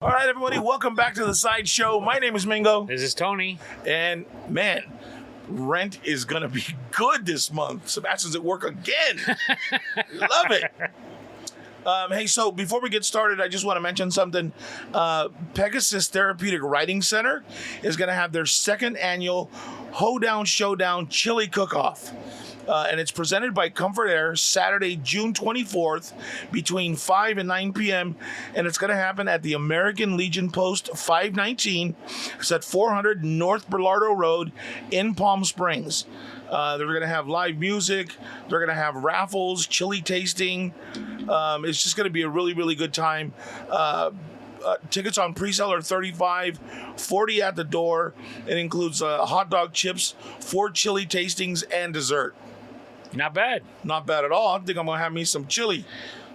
All right, everybody, welcome back to the Sideshow. My name is Mingo. This is Tony. And, man, rent is going to be good this month. Sebastian's at work again. Love it. Hey, so before we get started, I just want to mention something. Pegasus Therapeutic Writing Center is going to have their second annual Hoedown Showdown Chili Cook-Off. And it's presented by Comfort Air Saturday, June 24th between 5 and 9 p.m. And it's going to happen at the American Legion Post 519. It's at 400 North Bernardo Road in Palm Springs. They're going to have live music. They're going to have raffles, chili tasting. It's just going to be a really, really good time. Tickets on pre-sale are $35, $40 at the door. It includes hot dog, chips, 4 chili tastings, and dessert. Not bad. Not bad at all. I think I'm going to have me some chili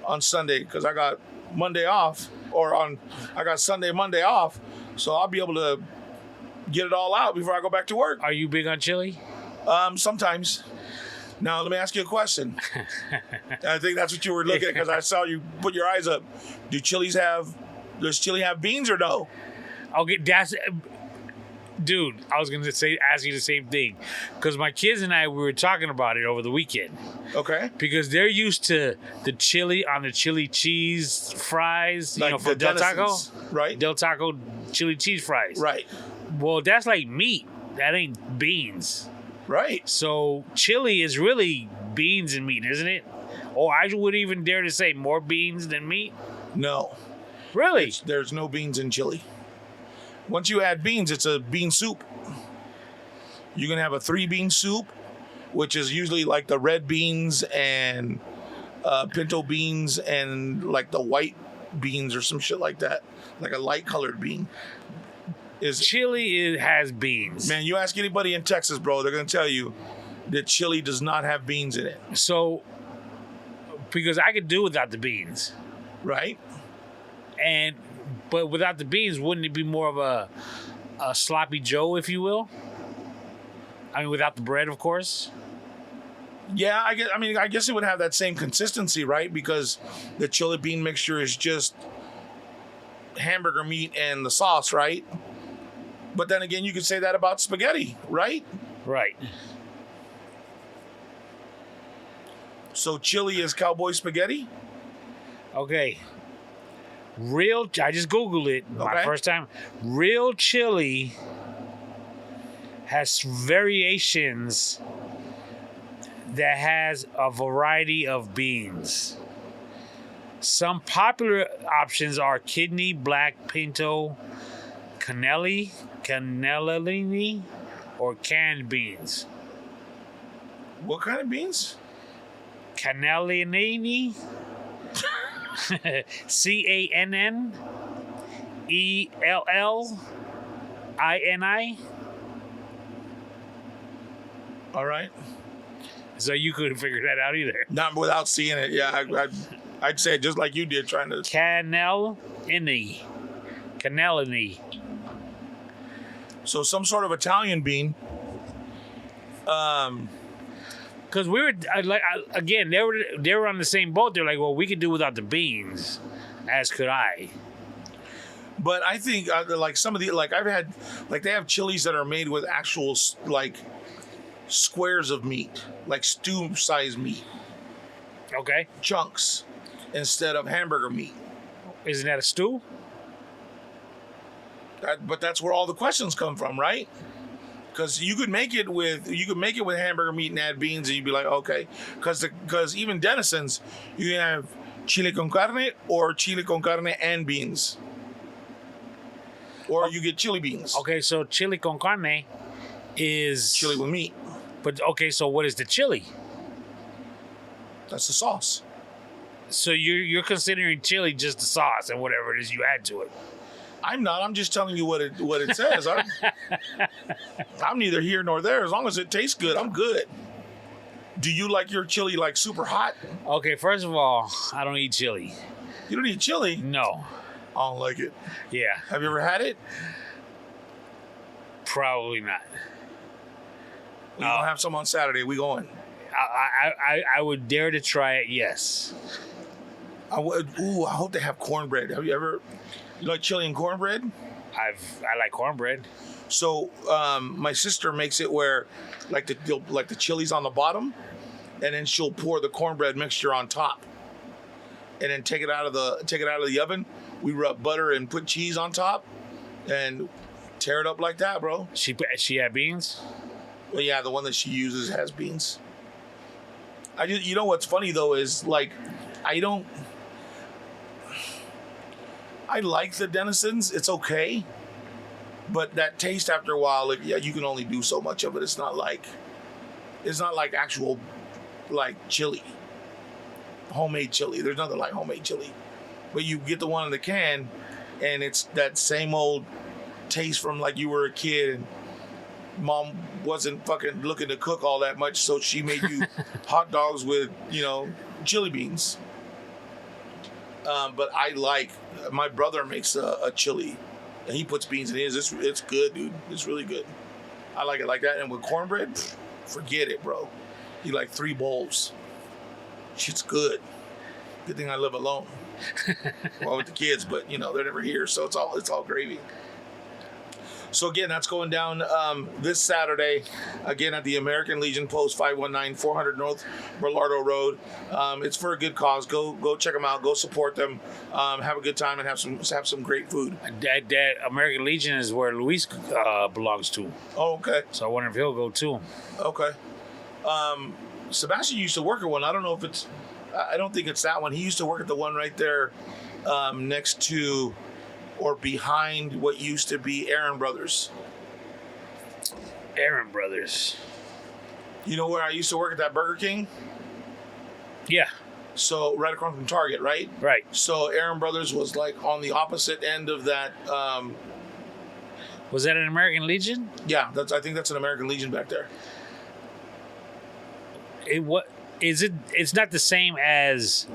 on Sunday because I got Monday off, I got Sunday, Monday off. So I'll be able to get it all out before I go back to work. Are you big on chili? Sometimes. Now, let me ask you a question. I think that's what you were looking at because I saw you put your eyes up. Does chili have beans or no? Okay, dude, I was going to ask you the same thing. Because my kids and we were talking about it over the weekend. Okay. Because they're used to the chili on the chili cheese fries, like from Del Taco. Right. Del Taco chili cheese fries. Right. Well, that's like meat. That ain't beans. Right. So chili is really beans and meat, isn't it? Or I would even dare to say more beans than meat. No. Really? There's no beans in chili. Once you add beans, it's a bean soup. You can have a 3-bean soup, which is usually like the red beans and pinto beans and like the white beans or some shit like that, like a light colored bean. Chili has beans. Man, you ask anybody in Texas, bro, they're going to tell you that chili does not have beans in it. So, because I could do without the beans. Right? But without the beans, wouldn't it be more of a sloppy Joe, if you will? I mean, without the bread, of course. Yeah, I guess it would have that same consistency, right? Because the chili bean mixture is just hamburger meat and the sauce, right? But then again, you could say that about spaghetti, right? Right. So chili is cowboy spaghetti? Okay. I just Googled it my first time. Real chili has variations that has a variety of beans. Some popular options are kidney, black, pinto, cannellini, or canned beans. What kind of beans? Cannellini. CANNELLINI. All right. So you couldn't figure that out either. Not without seeing it. Yeah, I'd say it just like you did, trying to. Cannellini. So some sort of Italian bean. Because we were again, they were on the same boat. They're like, well, we could do without the beans, as could I. But I think like some of the I've had they have chilies that are made with actual squares of meat, like stew size meat. Okay. Chunks instead of hamburger meat. Isn't that a stew? But that's where all the questions come from, right? Because you could make it with hamburger meat and add beans, and you'd be like, okay. Because even Denison's, you can have chili con carne or chili con carne and beans, or you get chili beans. Okay, so chili con carne is chili with meat. But okay, so what is the chili? That's the sauce. So you're considering chili just the sauce and whatever it is you add to it. I'm not. I'm just telling you what it says. I'm neither here nor there. As long as it tastes good, I'm good. Do you like your chili super hot? Okay, first of all, I don't eat chili. You don't eat chili? No. I don't like it. Yeah. Have you ever had it? Probably not. We gonna have some on Saturday. We going? I would dare to try it. Yes. I hope they have cornbread. Have you ever? You like chili and cornbread? I like cornbread. So my sister makes it where like the chili's on the bottom, and then she'll pour the cornbread mixture on top, and then take it out of the oven. We rub butter and put cheese on top, and tear it up like that, bro. She had beans. Well, yeah, the one that she uses has beans. You know what's funny though is like I like the Denisons. It's okay. But that taste after a while, like, yeah, you can only do so much of it. It's not like actual like chili, homemade chili. There's nothing like homemade chili. But you get the one in the can, and it's that same old taste from like you were a kid and mom wasn't fucking looking to cook all that much, so she made you hot dogs with, chili beans. But my brother makes a chili, and he puts beans in his. It's good, dude. It's really good. I like it like that. And with cornbread, forget it, bro. You like 3 bowls. Shit's good. Good thing I live alone. Well, with the kids, but they're never here, so it's all gravy. So again, that's going down this Saturday, again at the American Legion Post, 519 400 North Berlardo Road. It's for a good cause. Go check them out. Go support them. Have a good time and have some great food. That American Legion is where Luis belongs to. Oh, okay. So I wonder if he'll go too. Okay. Sebastian used to work at one. I don't know if it's. I don't think it's that one. He used to work at the one right there next to or behind what used to be Aaron Brothers. Aaron Brothers. You know where I used to work at that Burger King? Yeah. So right across from Target, right? Right. So Aaron Brothers was like on the opposite end of that. Was that an American Legion? Yeah, I think that's an American Legion back there. It's not the same as.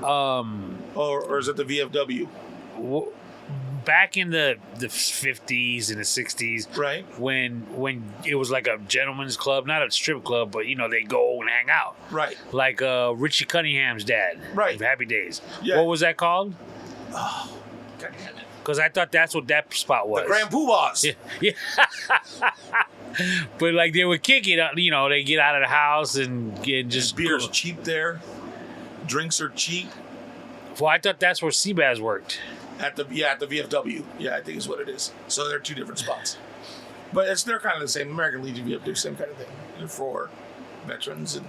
Or is it the VFW? Back in the 50s and the 60s, right? When it was like a gentleman's club, not a strip club, but they go and hang out, right? Like Richie Cunningham's dad, right? Happy Days. Yeah. What was that called? Oh, God damn it! Because I thought that's what that spot was. The Grand Poobahs. Yeah. But like they would kick it, they get out of the house and just beer's cheap there. Drinks are cheap. Well, I thought that's where Seabass worked. At the VFW. Yeah, I think is what it is. So they're 2 different spots. But they're kind of the same. American Legion, VFW, same kind of thing. They're for veterans and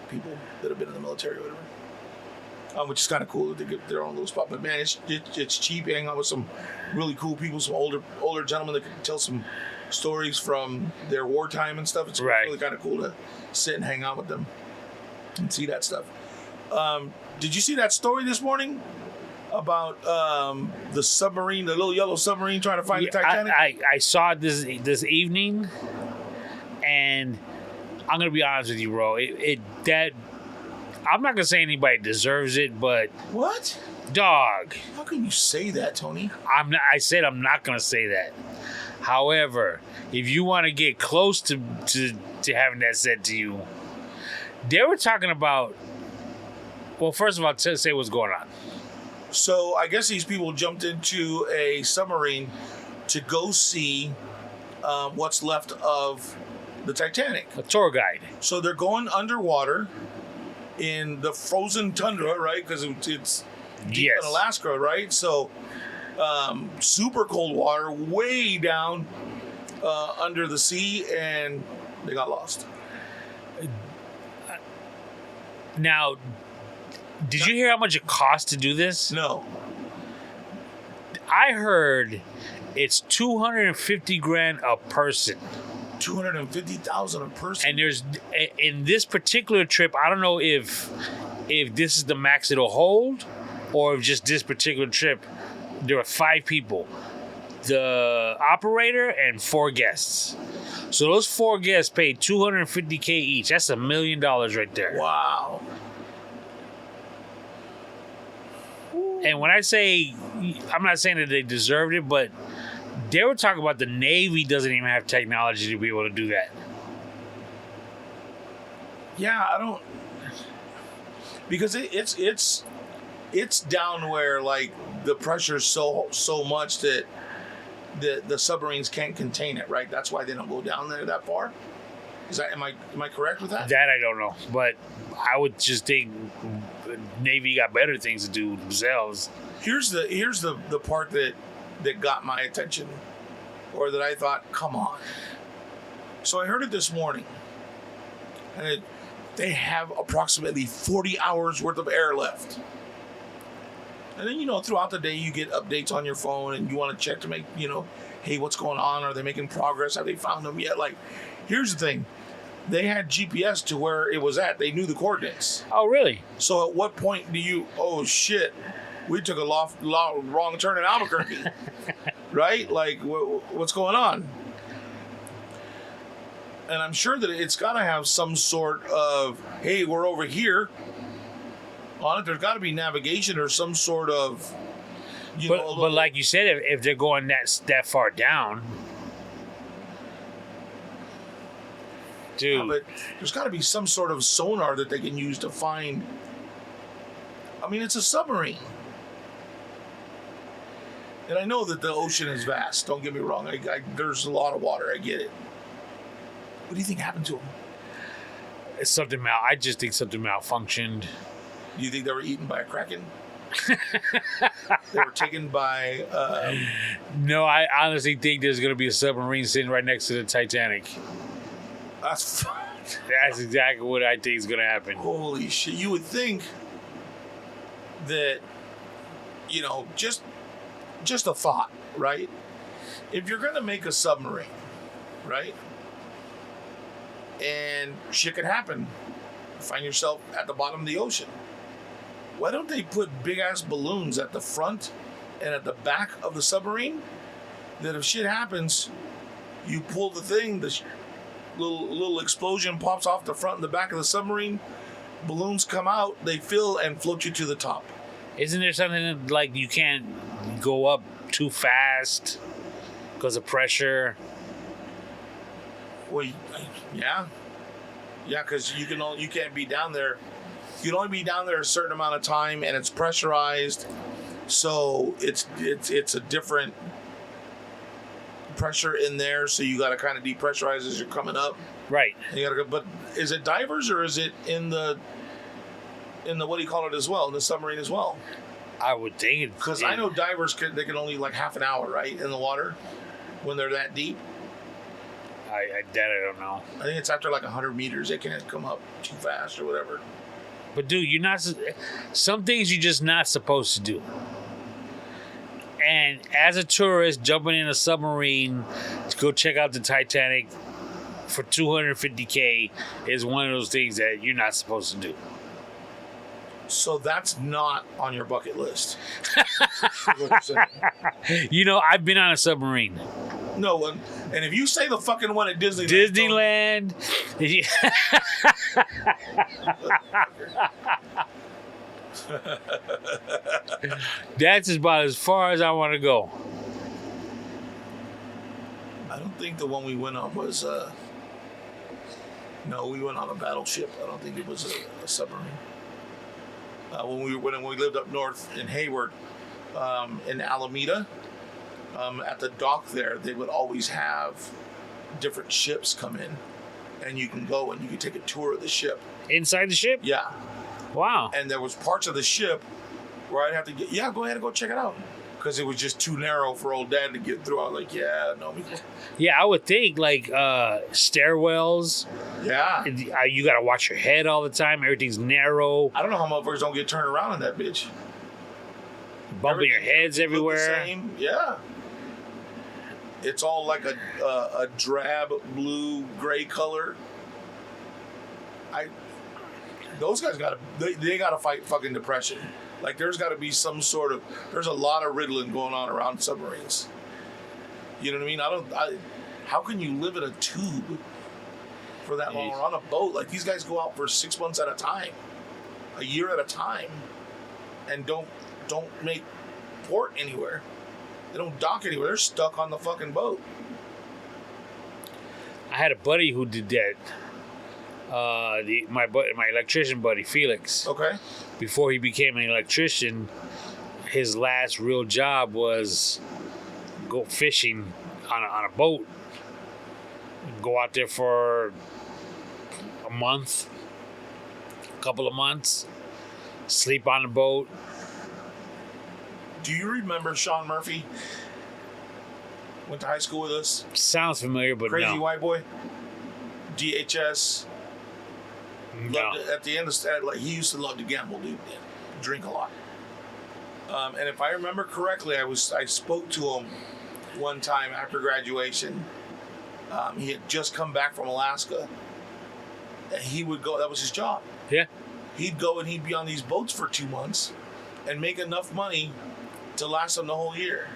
people that have been in the military or whatever. Which is kind of cool that they get their own little spot. But man, it's cheap. You hang out with some really cool people, some older gentlemen that can tell some stories from their wartime and stuff. It's really kind of cool to sit and hang out with them and see that stuff. Did you see that story this morning about the submarine, the little yellow submarine trying to find the Titanic? I saw it this evening, and I'm gonna be honest with you, bro. I'm not gonna say anybody deserves it, but what? Dog. How can you say that, Tony? I said I'm not gonna say that. However, if you want to get close to having that said to you, they were talking about. Well, first of all, say what's going on. So I guess these people jumped into a submarine to go see what's left of the Titanic. A tour guide. So they're going underwater in the frozen tundra, right? Because it's deep in Alaska, right? So super cold water, way down under the sea, and they got lost. Now, did you hear how much it cost to do this? No. I heard it's $250,000 a person. $250,000 a person. And there's in this particular trip, I don't know if this is the max it'll hold, or if just this particular trip, there are 5 people, the operator and 4 guests. So those 4 guests paid $250K each. That's $1 million right there. Wow. And when I say, I'm not saying that they deserved it, but they were talking about the Navy doesn't even have technology to be able to do that. Yeah, I don't, because it's down where like the pressure is so much that the submarines can't contain it, right? That's why they don't go down there that far. Am I correct with that? That I don't know, but I would just think Navy got better things to do themselves. Here's the part that got my attention, or that I thought, come on. So I heard it this morning, and they have approximately 40 hours worth of air left. And then, throughout the day, you get updates on your phone, and you want to check to make, hey, what's going on? Are they making progress? Have they found them yet? Like, here's the thing. They had GPS to where it was at. They knew the coordinates. Oh, really? So at what point do you, oh, shit, we took a wrong turn in Albuquerque, right? Like, what's going on? And I'm sure that it's got to have some sort of, hey, we're over here on it. There's got to be navigation or some sort of, but like you said, if they're going that far down, dude. Yeah, but there's got to be some sort of sonar that they can use to find. I mean, it's a submarine. And I know that the ocean is vast. Don't get me wrong. There's a lot of water. I get it. What do you think happened to them? I just think something malfunctioned. Do you think they were eaten by a kraken? They were taken by... No, I honestly think there's going to be a submarine sitting right next to the Titanic. That's exactly what I think is going to happen. Holy shit. You would think that, just a thought, right? If you're going to make a submarine, right? And shit could happen. You find yourself at the bottom of the ocean. Why don't they put big-ass balloons at the front and at the back of the submarine? That if shit happens, you pull the thing, the little explosion pops off the front and the back of the submarine, balloons come out, they fill and float you to the top. Isn't there something like you can't go up too fast because of pressure? Well, yeah, because you can't be down there. You can only be down there a certain amount of time, and it's pressurized, so it's a different pressure in there. So you got to kind of depressurize as you're coming up. Right. And you got to go. But is it divers or is it in the what do you call it as well, in the submarine as well? I would think it, because I know divers can only like half an hour, right, in the water when they're that deep. I don't know. I think it's after like 100 meters they can't come up too fast or whatever. But dude, you're not. Some things you're just not supposed to do. And as a tourist, jumping in a submarine to go check out the Titanic for $250K is one of those things that you're not supposed to do. So that's not on your bucket list. I've been on a submarine. No one. And if you say the fucking one at Disneyland. That's about as far as I want to go. I don't think the one we went on was... No, we went on a battleship. I don't think it was a submarine. When we lived up north in Hayward, in Alameda, at the dock there, they would always have different ships come in, and you can go and you can take a tour of the ship. Inside the ship? Yeah. Wow. And there was parts of the ship where I'd have to go ahead and go check it out. Because it was just too narrow for old dad to get through. I was like, no. Yeah, I would think like stairwells. Yeah. You got to watch your head all the time. Everything's narrow. I don't know how motherfuckers don't get turned around in that bitch. Bumping your heads everywhere. The same. Yeah. It's all like a drab blue gray color. Those guys they gotta fight fucking depression. Like there's got to be some sort of, there's a lot of riddling going on around submarines. You know what I mean? How can you live in a tube for that long or on a boat? Like these guys go out for 6 months at a time, a year at a time, and don't make port anywhere. They don't dock anywhere. They're stuck on the fucking boat. I had a buddy who did that. My electrician buddy Felix. Okay. Before he became an electrician, his last real job was go fishing on a boat. Go out there for a month, a couple of months, sleep on the boat. Do you remember Sean Murphy? Went to high school with us. Sounds familiar, but Crazy no. white boy. DHS. No. At the end of like he used to love to gamble, dude. Drink a lot. And if I remember correctly, I spoke to him one time after graduation. He had just come back from Alaska, and he would go. That was his job. Yeah. He'd go and he'd be on these boats for 2 months, and make enough money to last him the whole year.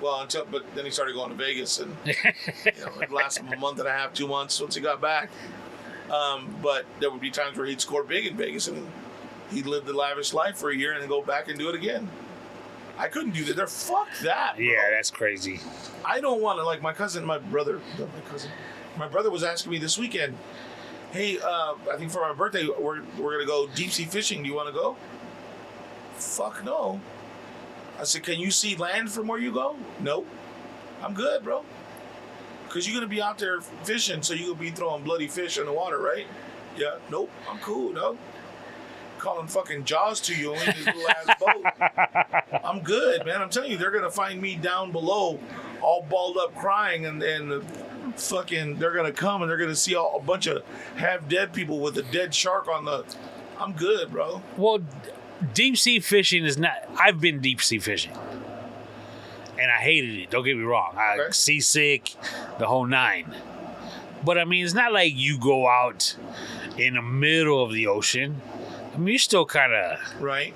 Well, but then he started going to Vegas, and it lasted him a month and a half, 2 months once he got back. But there would be times where he'd score big in Vegas, and he'd live the lavish life for a year and then go back and do it again. I couldn't do that. Fuck that, bro. Yeah, that's crazy. I don't want to, like my brother was asking me this weekend, hey, I think for my birthday, we're going to go deep sea fishing. Do you want to go? Fuck no. I said, can you see land from where you go? Nope. I'm good, bro. Because you're going to be out there fishing, so you'll be throwing bloody fish in the water, right? Yeah. Nope. I'm cool, no. Calling fucking Jaws to you in this little ass boat. I'm good, man. I'm telling you, they're going to find me down below, all balled up crying, and fucking, they're going to come and they're going to see a bunch of half dead people with a dead shark on the... I'm good, bro. Well, deep sea fishing is not... I've been deep sea fishing. And I hated it. Don't get me wrong. I Okay. seasick, the whole nine. But I mean, it's not like you go out in the middle of the ocean. I mean, you're still kind of... Right?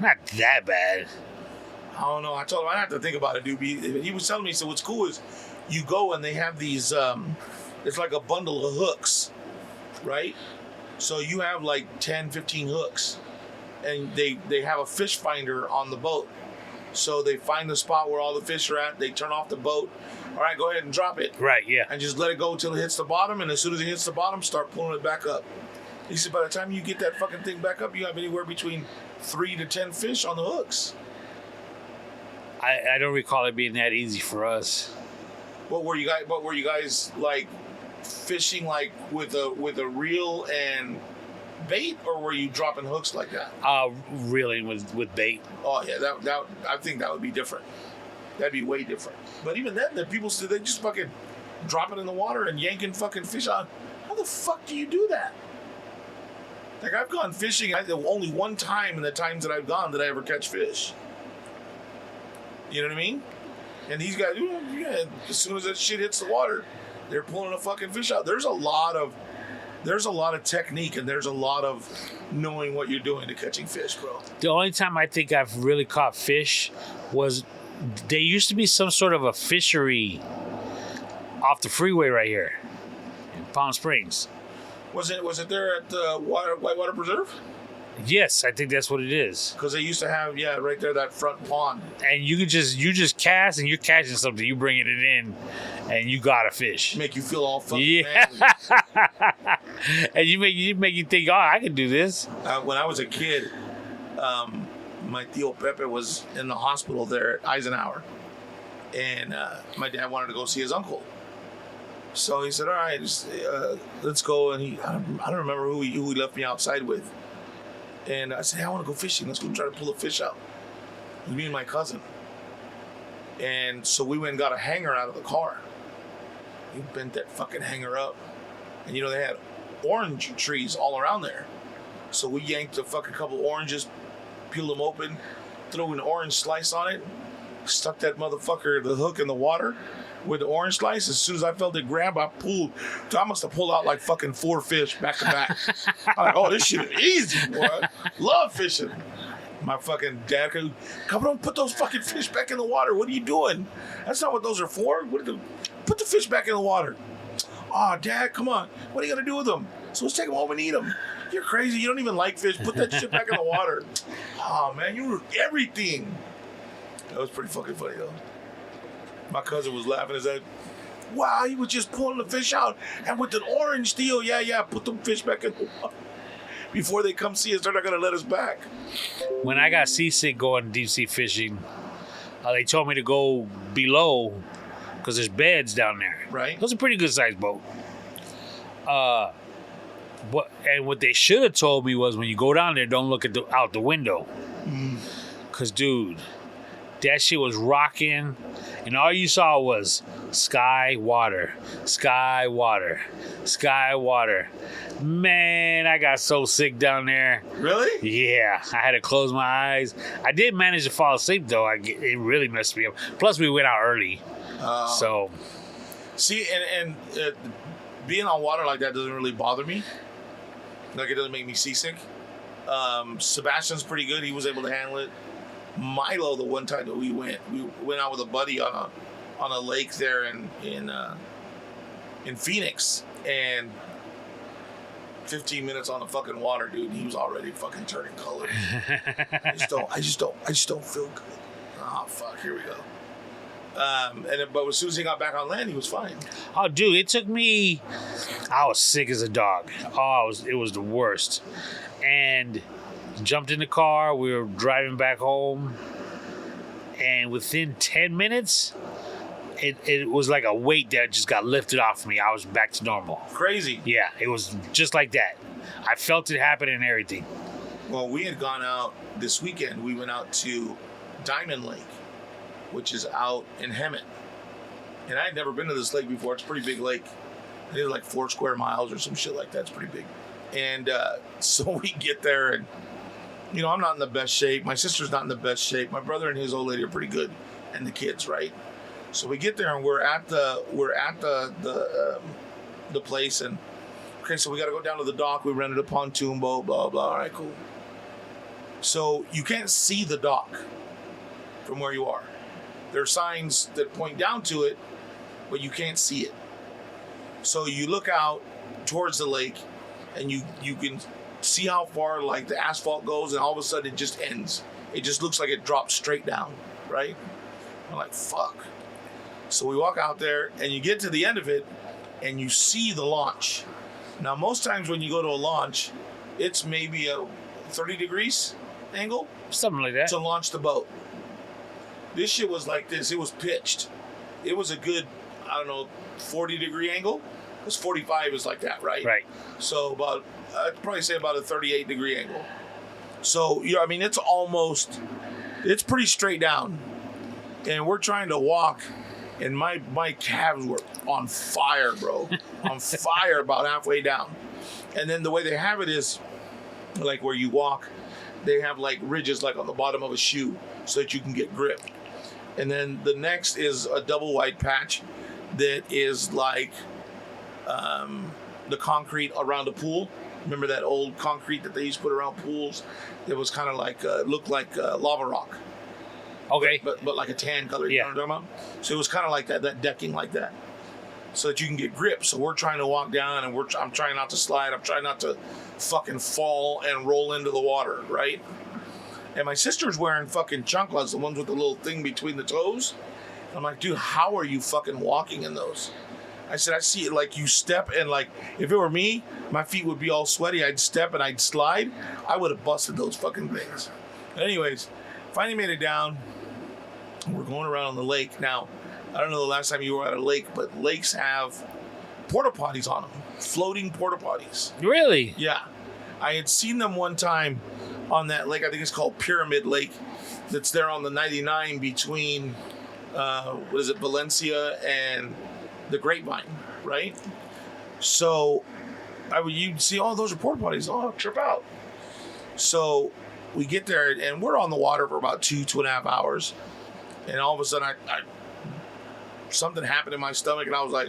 Not that bad. I don't know. I told him I have to think about it, dude. He was telling me, so what's cool is you go and they have these, it's like a bundle of hooks, right? So you have like 10, 15 hooks. And they have a fish finder on the boat. So they find the spot where all the fish are at. They turn off the boat. All right, go ahead and drop it. Right, yeah. And just let it go until it hits the bottom. And as soon as it hits the bottom, start pulling it back up. He said, by the time you get that fucking thing back up, you have anywhere between 3 to 10 fish on the hooks. I don't recall it being that easy for us. What were you guys like fishing like with a reel and bait, or were you dropping hooks like that? Reeling with bait. Oh yeah, that I think that would be different. That'd be way different. But even then, the people they just fucking drop it in the water and yanking fucking fish out. How the fuck do you do that? Like, I've gone fishing, only one time in the times that I've gone did I ever catch fish. You know what I mean? And these guys, yeah, as soon as that shit hits the water, they're pulling a fucking fish out. There's a lot of technique, and there's a lot of knowing what you're doing to catching fish, bro. The only time I think I've really caught fish was there used to be some sort of a fishery off the freeway right here in Palm Springs. Was it there at the Whitewater Preserve? Yes, I think that's what it is. Because they used to have, right there, that front pond. And you just cast and you're catching something. You bringing it in, and you got a fish. Make you feel all fucking Yeah. manly. And you make you think, oh, I can do this. When I was a kid, my tío Pepe was in the hospital there at Eisenhower, and my dad wanted to go see his uncle. So he said, "All right, let's go." And I don't remember who he left me outside with. And I said, "Hey, I want to go fishing. Let's go try to pull a fish out." It was me and my cousin. And so we went and got a hanger out of the car. He bent that fucking hanger up, and they had orange trees all around there. So we yanked a fucking couple oranges, peeled them open, threw an orange slice on it, stuck that motherfucker, the hook in the water with the orange slice. As soon as I felt it grab, I must have pulled out like fucking 4 fish back to back. I'm like, oh, this shit is easy, boy. Love fishing. My fucking dad could, come on, put those fucking fish back in the water. What are you doing? That's not what those are for. Put the fish back in the water. Oh, Dad, come on. What are you going to do with them? So let's take them home and eat them. You're crazy. You don't even like fish. Put that shit back in the water. Oh, man, you ruined everything. That was pretty fucking funny, though. My cousin was laughing his head. Wow, he was just pulling the fish out. And with an orange deal, yeah, put them fish back in the water. before they come see us, they're not going to let us back. When I got seasick going deep sea fishing, they told me to go below because there's beds down there. Right. It was a pretty good sized boat. What they should have told me was when you go down there, don't look out the window. Because, dude, that shit was rocking, and all you saw was sky, water, sky, water, sky, water. Man, I got so sick down there. Really? Yeah, I had to close my eyes. I did manage to fall asleep, though. It really messed me up. Plus, we went out early. So. See, and being on water like that doesn't really bother me. Like, it doesn't make me seasick. Sebastian's pretty good. He was able to handle it. Milo, the one time that we went out with a buddy on a lake there in Phoenix, and 15 minutes on the fucking water, dude, he was already fucking turning colors. I just don't feel good. Oh fuck, here we go. But as soon as he got back on land, he was fine. Oh, dude, it took me. I was sick as a dog. It was the worst. And jumped in the car. We were driving back home, and within 10 minutes, it was like a weight that just got lifted off me. I was back to normal. Crazy. Yeah, it was just like that. I felt it happen and everything. Well, we had gone out this weekend. We went out to Diamond Lake, which is out in Hemet. And I had never been to this lake before. It's a pretty big lake. I think it's like 4 square miles or some shit like that. It's pretty big. And so we get there, and I'm not in the best shape. My sister's not in the best shape. My brother and his old lady are pretty good, and the kids, right? So we get there, and we're at the place, and okay, so we got to go down to the dock. We rented a pontoon boat, blah blah. All right, cool. So you can't see the dock from where you are. There are signs that point down to it, but you can't see it. So you look out towards the lake, and you can see how far like the asphalt goes, and all of a sudden it just ends. It just looks like it drops straight down, right? I'm like, fuck. So we walk out there, and you get to the end of it, and you see the launch. Now, most times when you go to a launch, it's maybe a 30 degrees angle. Something like that. To launch the boat. This shit was like this. It was pitched. It was a good, 40-degree angle. Because 45 is like that, right? Right. So I'd probably say about a 38-degree angle. So, it's pretty straight down. And we're trying to walk, and my calves were on fire, bro. On fire about halfway down. And then the way they have it is, like where you walk, they have like ridges like on the bottom of a shoe so that you can get grip. And then the next is a double wide patch that is like the concrete around a pool. Remember that old concrete that they used to put around pools? That was kind of like, looked like lava rock. Okay. But like a tan color, yeah. You know what I'm talking about? So it was kind of like that decking like that. So that you can get grip. So we're trying to walk down, and I'm trying not to slide. I'm trying not to fucking fall and roll into the water, right? And my sister's wearing fucking chanclas, the ones with the little thing between the toes. And I'm like, dude, how are you fucking walking in those? I said, I see it like you step, and like, if it were me, my feet would be all sweaty. I'd step and I'd slide. I would have busted those fucking things. Anyways, finally made it down. We're going around the lake. Now, I don't know the last time you were at a lake, but lakes have porta potties on them. Floating porta potties. Really? Yeah. I had seen them one time on that lake. I think it's called Pyramid Lake. That's there on the 99 between, Valencia and the Grapevine, right? So you'd see, those are porta potties. Oh, trip out. So we get there, and we're on the water for about 2.5 hours. And all of a sudden, I something happened in my stomach, and I was like,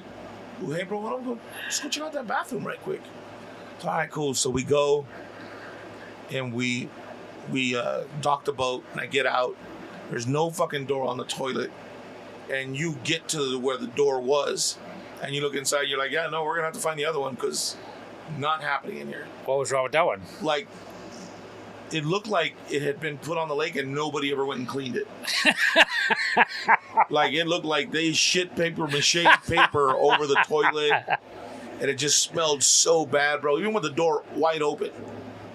"Ooh, hey, bro, let's go check out that bathroom right quick." So, all right, cool. So we go, and we dock the boat, and I get out. There's no fucking door on the toilet. And you get to where the door was, and you look inside, you're like, yeah, no, we're going to have to find the other one, because not happening in here. What was wrong with that one? Like, it looked like it had been put on the lake and nobody ever went and cleaned it. Like, it looked like they shit paper mache paper over the toilet, and it just smelled so bad, bro. Even with the door wide open,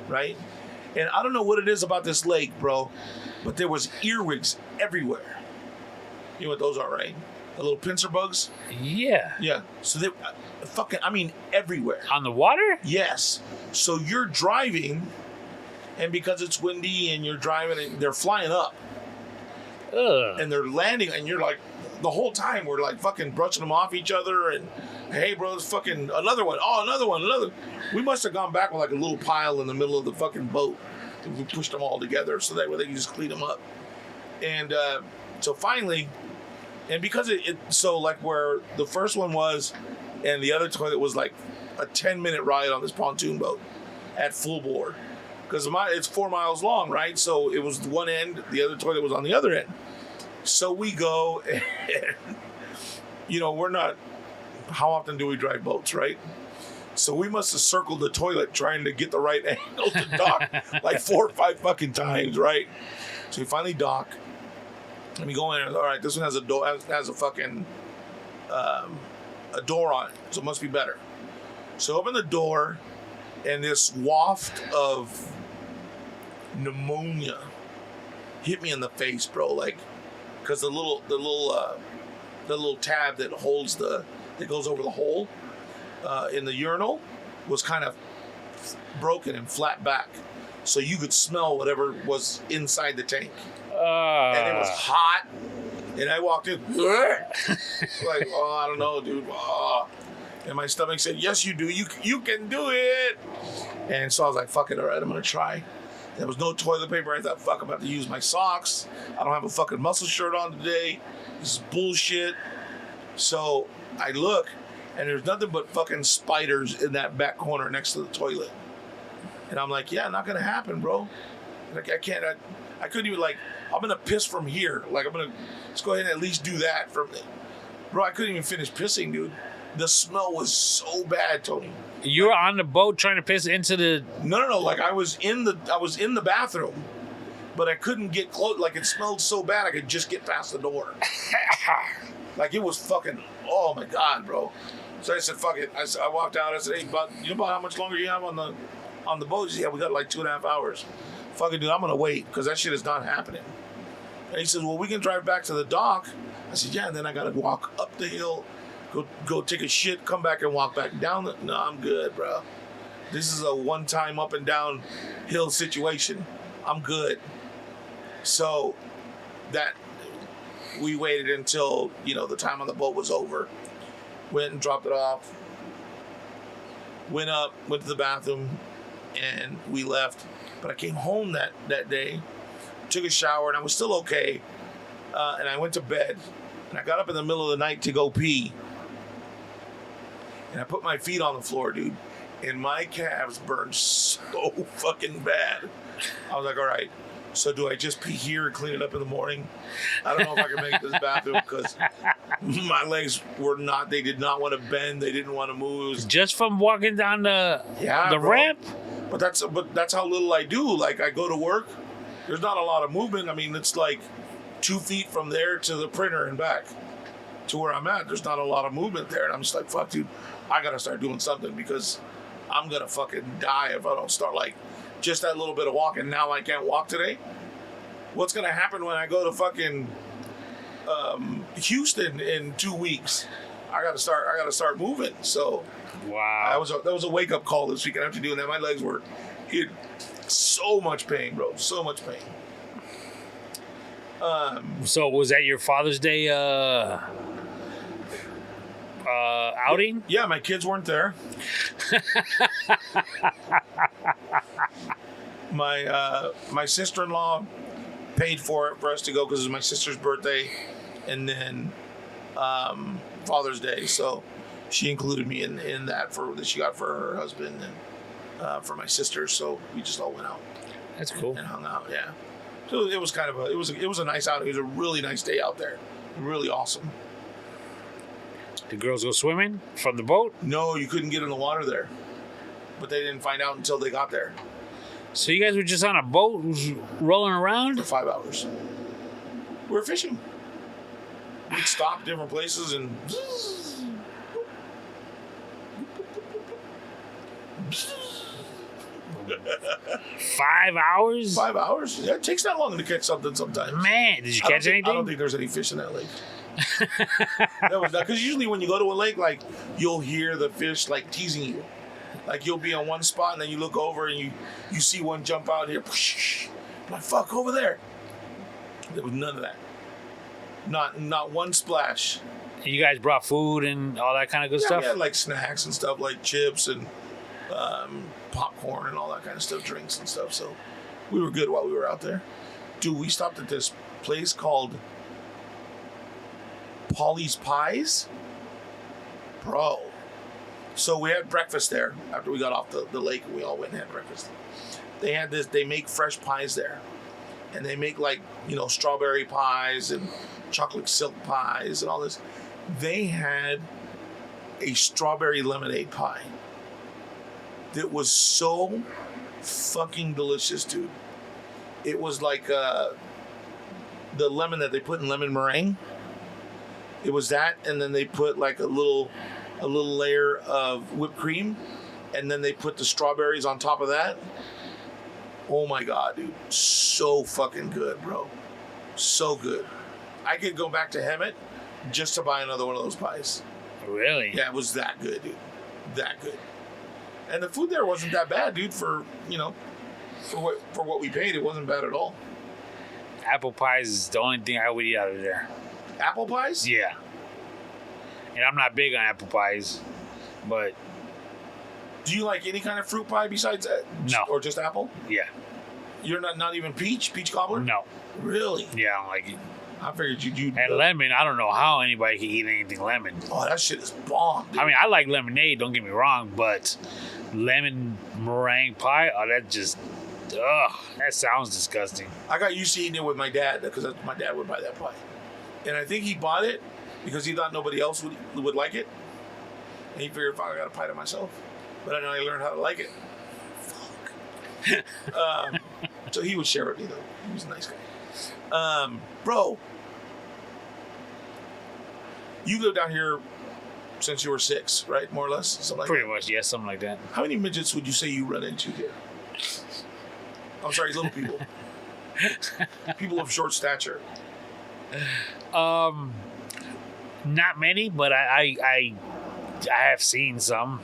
right? And I don't know what it is about this lake, bro, but there was earwigs everywhere. You know what those are, right? The little pincer bugs? Yeah. Yeah. So they everywhere. On the water? Yes. So you're driving, and because it's windy and you're driving, and they're flying up. Ugh. And they're landing, and you're like, the whole time we're like fucking brushing them off each other, and hey, bro, it's fucking another one. Oh, another one, another. We must have gone back with like a little pile in the middle of the fucking boat. We pushed them all together so that way they can just clean them up. And so finally, and because so like where the first one was, and the other toilet was like a 10-minute ride on this pontoon boat at full board. Because it's 4 miles long, right? So it was one end, the other toilet was on the other end. So we go, and, we're not, how often do we drive boats, right? So we must have circled the toilet trying to get the right angle to dock like 4 or 5 fucking times, right? So we finally dock. And we go in, and all right, this one has a door, has a fucking, a door on it, so it must be better. So open the door, and this waft of pneumonia hit me in the face, bro. Like, because the little tab that holds that goes over the hole in the urinal was kind of broken and flat back, so you could smell whatever was inside the tank. And it was hot, and I walked in like, oh, I don't know, dude. Oh. And my stomach said, yes, you do. You can do it. And so I was like, fuck it, all right, I'm gonna try. There was no toilet paper. I thought, fuck, I'm about to use my socks. I don't have a fucking muscle shirt on today. This is bullshit. So I look, and there's nothing but fucking spiders in that back corner next to the toilet. And I'm like, yeah, not gonna happen, bro. Like, I couldn't even, like, I'm gonna piss from here. Like, let's go ahead and at least do that from me. Bro, I couldn't even finish pissing, dude. The smell was so bad, Tony. You were on the boat trying to piss into the... No. Like, I was in the bathroom, but I couldn't get close. Like, it smelled so bad I could just get past the door. Like, it was fucking, oh my God, bro. So I said, fuck it. I walked out. I said, hey, bud, you know about how much longer you have on the boat? He said, yeah, we got like 2.5 hours. Fuck it, dude, I'm gonna wait, because that shit is not happening. And he says, well, we can drive back to the dock. I said, yeah, and then I gotta walk up the hill, go take a shit, come back and walk back down. No, I'm good, bro. This is a one-time up and down hill situation. I'm good. So that we waited until, the time on the boat was over. Went and dropped it off. Went up, went to the bathroom, and we left. But I came home that day, took a shower, and I was still okay. And I went to bed. And I got up in the middle of the night to go pee. And I put my feet on the floor, dude. And my calves burned so fucking bad. I was like, all right, so do I just pee here and clean it up in the morning? I don't know if I can make it to this bathroom, because my legs they did not want to bend. They didn't want to move. Just from walking down the ramp? But that's how little I do. Like, I go to work. There's not a lot of movement. I mean, it's like 2 feet from there to the printer and back to where I'm at. There's not a lot of movement there. And I'm just like, fuck, dude, I got to start doing something, because I'm going to fucking die if I don't start, like, just that little bit of walking. Now I can't walk today. What's going to happen when I go to fucking Houston in 2 weeks? I got to start moving. So wow, that was a wake up call this weekend after doing that. My legs were in so much pain, bro. So much pain. So was that your Father's Day outing? Yeah, my kids weren't there. My sister-in-law paid for it for us to go, because it was my sister's birthday, and then Father's Day. So she included me in that that she got for her husband and for my sister. So we just all went out. That's cool. And hung out. Yeah. So it was kind of it was a nice outing. It was a really nice day out there. Really awesome. Did girls go swimming from the boat? No, you couldn't get in the water there. But they didn't find out until they got there. So you guys were just on a boat rolling around? For 5 hours. We were fishing. We'd stop different places and... 5 hours? 5 hours? Yeah, it takes that long to catch something sometimes. Man, did you catch anything? I don't think there's any fish in that lake. That was because usually when you go to a lake, like you'll hear the fish like teasing you. Like you'll be on one spot and then you look over and you see one jump out here. I'm like, fuck, over there. There was none of that. Not one splash. You guys brought food and all that kind of good stuff? Yeah, like snacks and stuff, like chips and popcorn and all that kind of stuff, drinks and stuff. So we were good while we were out there. Dude, we stopped at this place called Polly's Pies. Bro. So we had breakfast there after we got off the lake, and we all went and had breakfast. They make fresh pies there. And they make like, strawberry pies and chocolate silk pies and all this. They had a strawberry lemonade pie that was so fucking delicious, dude. It was like the lemon that they put in lemon meringue. It was that, and then they put like a little layer of whipped cream, and then they put the strawberries on top of that. Oh my God, dude. So fucking good, bro. So good. I could go back to Hemet just to buy another one of those pies. Really? Yeah, it was that good, dude. That good. And the food there wasn't that bad, dude, for what we paid. It wasn't bad at all. Apple pies is the only thing I would eat out of there. Apple pies? Yeah. And I'm not big on apple pies, but... Do you like any kind of fruit pie besides that? No. Or just apple? Yeah. You're not even peach cobbler? No. Really? Yeah, I don't like it. I figured you'd... And lemon, I don't know how anybody can eat anything lemon. Oh, that shit is bomb, dude. I mean, I like lemonade, don't get me wrong, but lemon meringue pie, that just... Ugh, that sounds disgusting. I got used to eating it with my dad because my dad would buy that pie. And I think he bought it because he thought nobody else would like it. And he figured, fuck, I got a pie to myself. But I know I learned how to like it. Fuck. So he would share with me, though. He was a nice guy. Bro, you lived out here since you were 6, right? More or less? Something like Pretty much, yeah, something like that. How many midgets would you say you run into here? I'm sorry, little people. People of short stature. Not many, but I have seen some.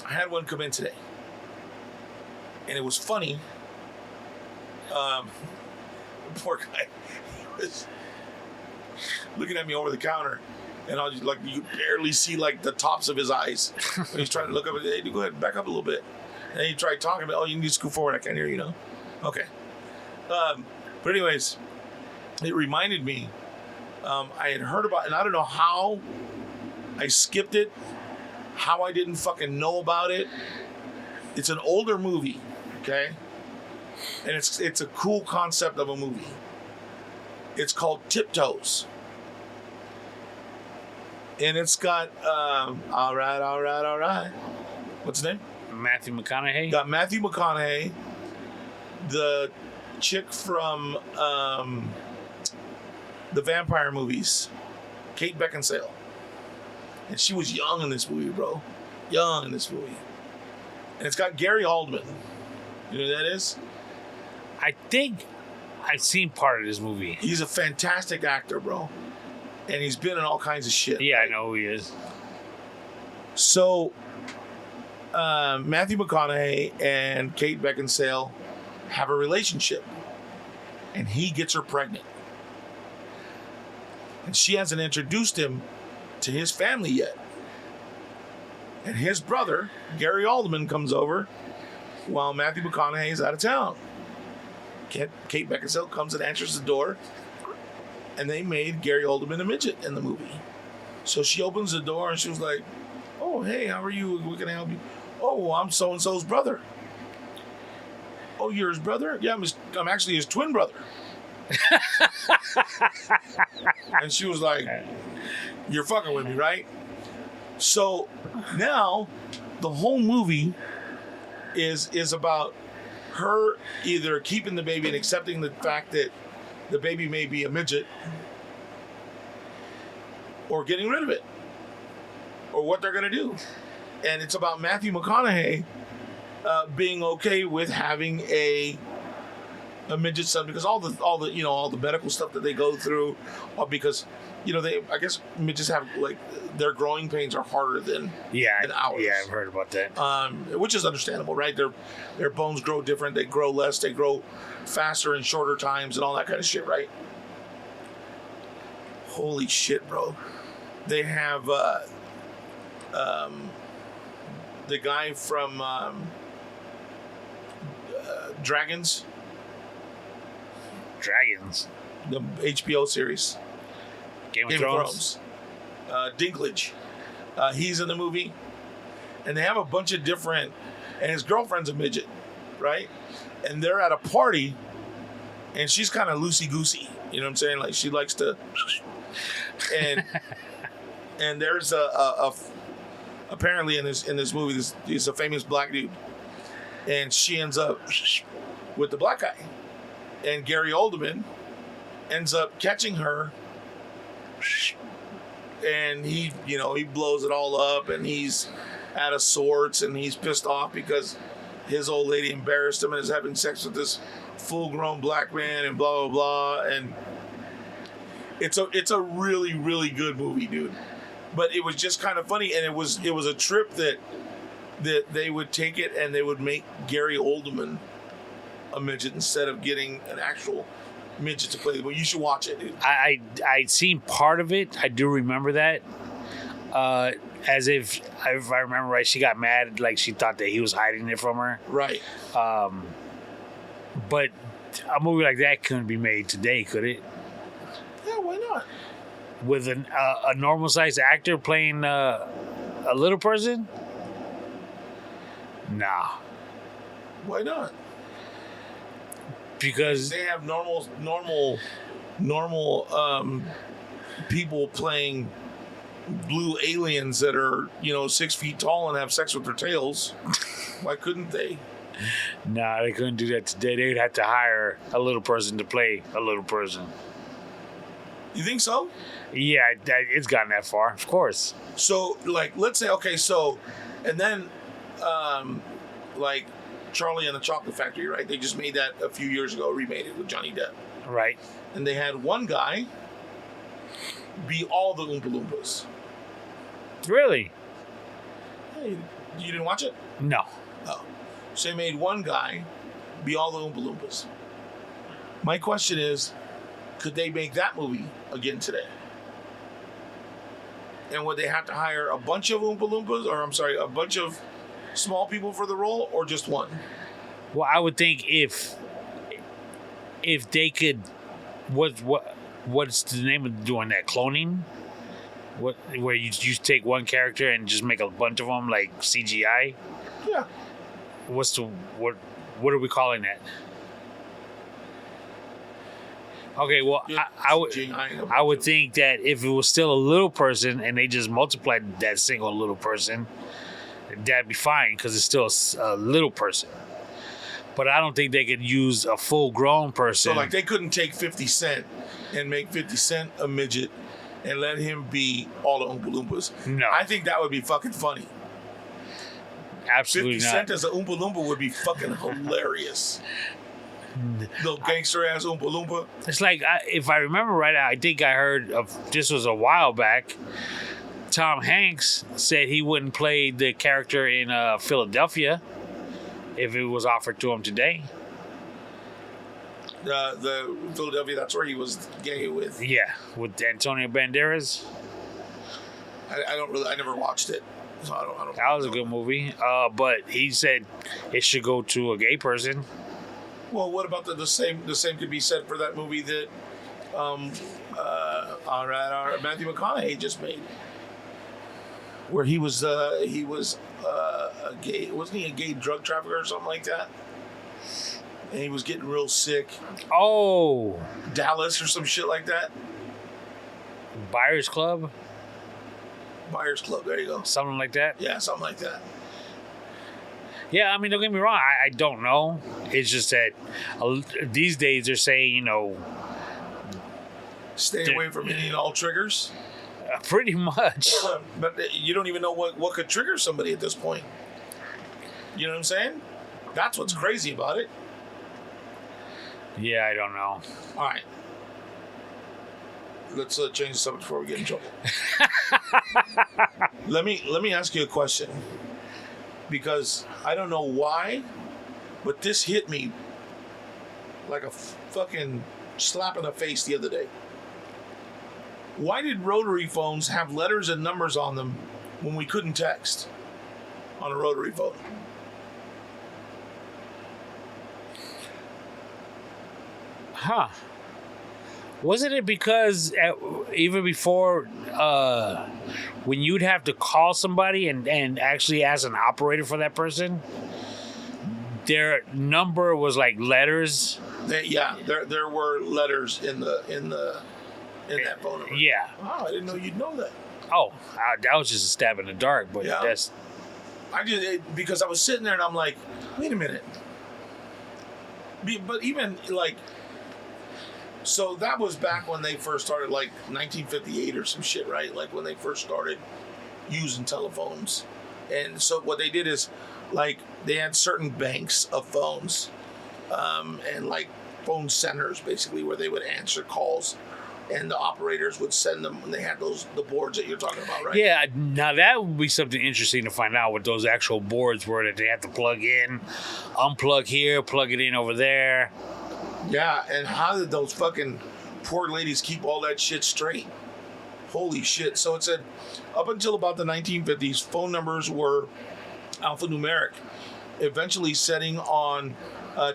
I had one come in today, and it was funny. The poor guy, he was looking at me over the counter, and I was like, you could barely see like the tops of his eyes. And he's trying to look up. Hey, go ahead, back up a little bit. And he tried talking about, oh, you need to scoot forward. I can't hear you. Okay. But anyways, it reminded me. I had heard about, and I don't know how I skipped it, how I didn't fucking know about it. It's an older movie, okay? And it's a cool concept of a movie. It's called Tiptoes. And it's got, all right. What's his name? Matthew McConaughey? Got Matthew McConaughey, the chick from the vampire movies, Kate Beckinsale. And she was young in this movie, bro. Young in this movie. And it's got Gary Oldman. You know who that is? I think I've seen part of this movie. He's a fantastic actor, bro. And he's been in all kinds of shit. Yeah, I know who he is. So, Matthew McConaughey and Kate Beckinsale have a relationship. And he gets her pregnant. And she hasn't introduced him to his family yet. And his brother, Gary Oldman, comes over while Matthew McConaughey is out of town. Kate Beckinsale comes and answers the door. And they made Gary Oldman a midget in the movie. So she opens the door and she was like, oh, hey, how are you? What can I help you? Oh, well, I'm so-and-so's brother. Oh, you're his brother? Yeah, I'm actually his twin brother. And she was like, you're fucking with me, right? So now the whole movie is about her either keeping the baby and accepting the fact that the baby may be a midget, or getting rid of it, or what they're going to do. and it's about Matthew McConaughey being okay with having a midget son, because all the medical stuff that they go through, because I guess midgets have like their growing pains are harder than ours. Yeah, I've heard about that. Which is understandable, right? Their bones grow different. They grow less. They grow faster in shorter times and all that kind of shit, right? Holy shit, bro! They have the guy from Dragons, the HBO series, Game of Thrones. Dinklage. He's in the movie, and they have a bunch of different. And his girlfriend's a midget, right? And they're at a party, and she's kind of loosey goosey. You know what I'm saying? Like she likes to, and there's a apparently in this movie, he's a famous black dude, and she ends up with the black guy, and Gary Oldman ends up catching her, and he blows it all up, and he's out of sorts, and he's pissed off because his old lady embarrassed him and is having sex with this full-grown black man, and blah blah blah, and it's a really, really good movie, dude. But it was just kind of funny, and it was a trip that they would take it and they would make Gary Oldman a midget instead of getting an actual midget to play. Well, you should watch it, dude. I'd seen part of it. I do remember that. As if I remember right, she got mad, like she thought that he was hiding it from her. Right. But a movie like that couldn't be made today, could it? Yeah, why not? With a normal sized actor playing a little person? Nah. Why not? Because they have normal people playing blue aliens that are 6 feet tall and have sex with their tails. Why couldn't they? Nah, they couldn't do that today. They'd have to hire a little person to play a little person. You think so? Yeah, it's gotten that far, of course. So, like, let's say, okay, so, and then, like, Charlie and the Chocolate Factory, right? They just made that a few years ago, remade it with Johnny Depp. Right. And they had one guy be all the Oompa Loompas. Really? Hey, you didn't watch it? No. Oh. So they made one guy be all the Oompa Loompas. My question is, could they make that movie again today? And would they have to hire a bunch of Oompa Loompas, or a bunch of small people for the role, or just one? Well, I would think if they could, what's the name of doing that? Cloning? Where you take one character and just make a bunch of them like CGI? Yeah. What are we calling that? Okay, well, Yeah, I would think that if it was still a little person and they just multiplied that single little person, that'd be fine because it's still a little person. But I don't think they could use a full-grown person. So, like, they couldn't take 50 Cent and make 50 Cent a midget and let him be all the Oompa Loompas. No. I think that would be fucking funny. Absolutely 50 not. Cent as an Oompa Loompa would be fucking hilarious. Little gangster-ass Oompa Loompa. It's like, if I remember right, I think I heard of, this was a while back, Tom Hanks said he wouldn't play the character in Philadelphia if it was offered to him today. The Philadelphia, that's where he was gay with. Yeah, with Antonio Banderas. I never watched it. So I don't That was a good movie. But he said it should go to a gay person. Well, what about the same could be said for that movie that Matthew McConaughey just made, where he was a gay, wasn't he a gay drug trafficker or something like that? And he was getting real sick. Oh, Dallas or some shit like that. Buyers Club, there you go. something like that. Yeah, something like that. Yeah, I mean, don't get me wrong. I don't know. It's just that these days they're saying, Stay away from any and all triggers. Pretty much. But you don't even know what could trigger somebody at this point. You know what I'm saying? That's what's crazy about it. Yeah, I don't know. All right. Let's change the subject before we get in trouble. Let me ask you a question, because I don't know why, but this hit me like a fucking slap in the face the other day. Why did rotary phones have letters and numbers on them when we couldn't text on a rotary phone? Huh. Wasn't it because even before when you'd have to call somebody and actually ask an operator for that person, their number was like letters? There were letters in that phone number. Yeah. Wow, I didn't know you'd know that. Oh, that was just a stab in the dark, but Yeah. that's... Because I was sitting there and I'm like, wait a minute. But even like, so that was back when they first started, like 1958 or some shit, right? Like when they first started using telephones. And so what they did is, like, they had certain banks of phones, and like phone centers basically where they would answer calls, and the operators would send them, and they had the boards that you're talking about, right? Yeah, now that would be something interesting to find out what those actual boards were that they have to plug in, unplug here, plug it in over there. Yeah, and how did those fucking poor ladies keep all that shit straight? Holy shit. So it said, up until about the 1950s, phone numbers were alphanumeric, eventually setting on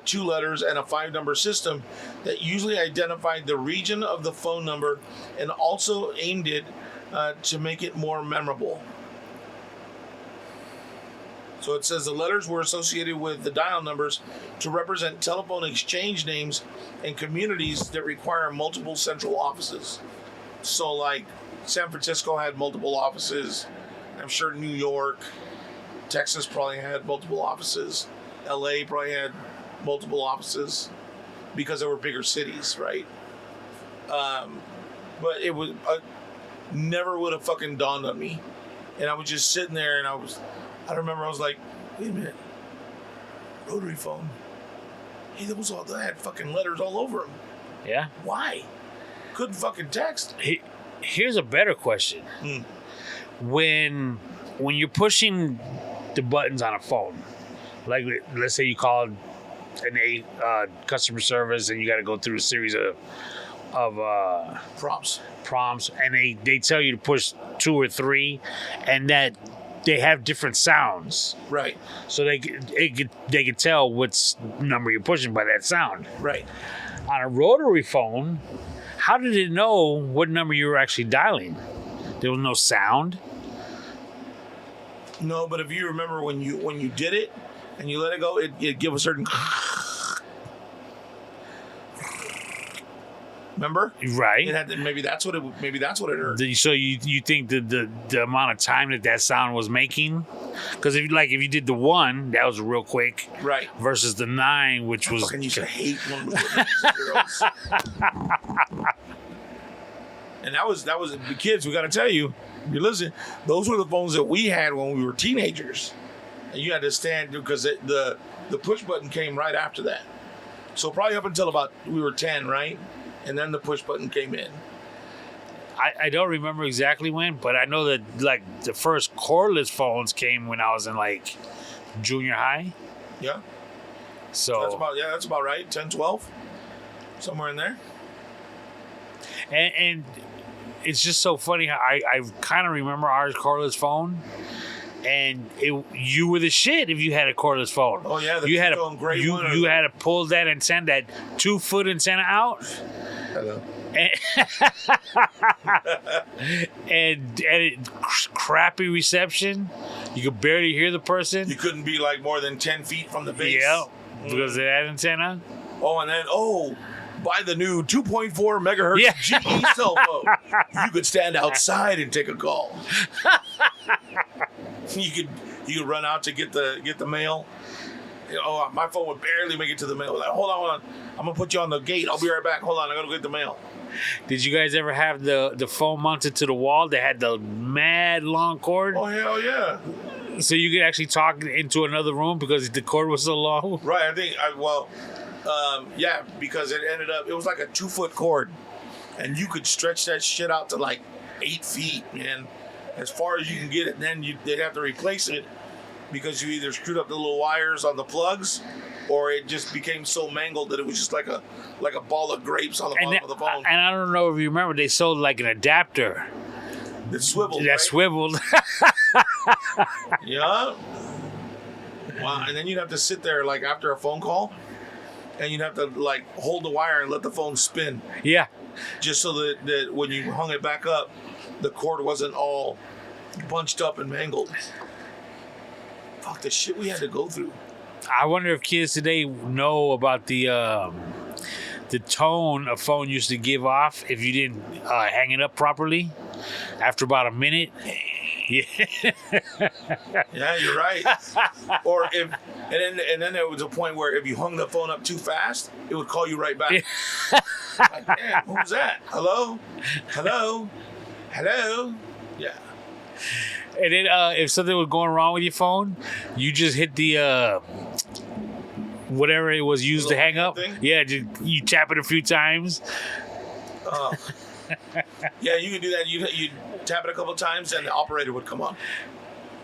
2 letters and a 5-number system that usually identified the region of the phone number and also aimed it to make it more memorable. So it says the letters were associated with the dial numbers to represent telephone exchange names and communities that require multiple central offices. So like San Francisco had multiple offices. I'm sure New York, Texas probably had multiple offices. LA probably had multiple offices because they were bigger cities, right? But it was never would have fucking dawned on me. And I was just sitting there and I remember I was like, wait a minute, rotary phone. Hey, they had fucking letters all over them. Yeah. Why? Couldn't fucking text. Here's a better question. When you're pushing the buttons on a phone, like let's say you called an customer service and you got to go through a series of prompts, and they tell you to push 2 or 3, and that they have different sounds, right? So they can tell what number you're pushing by that sound, right? On a rotary phone, how did it know what number you were actually dialing? There was no sound. No, but if you remember when you did it and you let it go, it give a certain. Remember? Right. It had maybe that's what it heard. So you think the amount of time that sound was making? Because if you did the 1, that was real quick. Right. Versus the 9, which was. Fucking used to hate one of the zeros. And that was the kids. We got to tell you, if you listen, those were the phones that we had when we were teenagers, and you had to stand because the push button came right after that. So probably up until about we were 10, right? And then the push button came in. I don't remember exactly when, but I know that like the first cordless phones came when I was in like junior high. Yeah. So that's about right. 10, 12, somewhere in there. And it's just so funny how I kind of remember our cordless phone. And you were the shit if you had a cordless phone. Oh yeah, you had to pull that antenna, that 2-foot antenna out. Hello. And crappy reception. You could barely hear the person. You couldn't be like more than 10 feet from the base. Yeah, because of that antenna. Oh, and then buy the new 2.4 megahertz GE cell phone. You could stand outside and take a call. You could run out to get the mail, Oh, my phone would barely make it to the mail. Like, hold on. I'm gonna put you on the gate. I'll be right back. Hold on, I gotta go get the mail. Did you guys ever have the phone mounted to the wall that had the mad long cord? Oh hell yeah! So you could actually talk into another room because the cord was so long? Right. I think. Yeah, because it was like a 2-foot cord, and you could stretch that shit out to like 8 feet, man. As far as you can get it, and then they'd have to replace it because you either screwed up the little wires on the plugs, or it just became so mangled that it was just like a ball of grapes on the bottom of the phone. And I don't know if you remember, they sold like an adapter. That swiveled. That right? swiveled. Yeah. Wow. And then you'd have to sit there like after a phone call, and you'd have to like hold the wire and let the phone spin. Yeah. Just so that when you hung it back up, the cord wasn't all bunched up and mangled. Fuck, the shit we had to go through. I wonder if kids today know about the tone a phone used to give off if you didn't hang it up properly after about a minute. Yeah. Yeah, you're right. Or and then there was a point where if you hung the phone up too fast, it would call you right back. Yeah. Like, damn, who was that? Hello? Yeah. And then if something was going wrong with your phone, you just hit the whatever it was used to hang up. Thing? Yeah, you tap it a few times. Yeah, you can do that. You tap it a couple of times, and the operator would come on.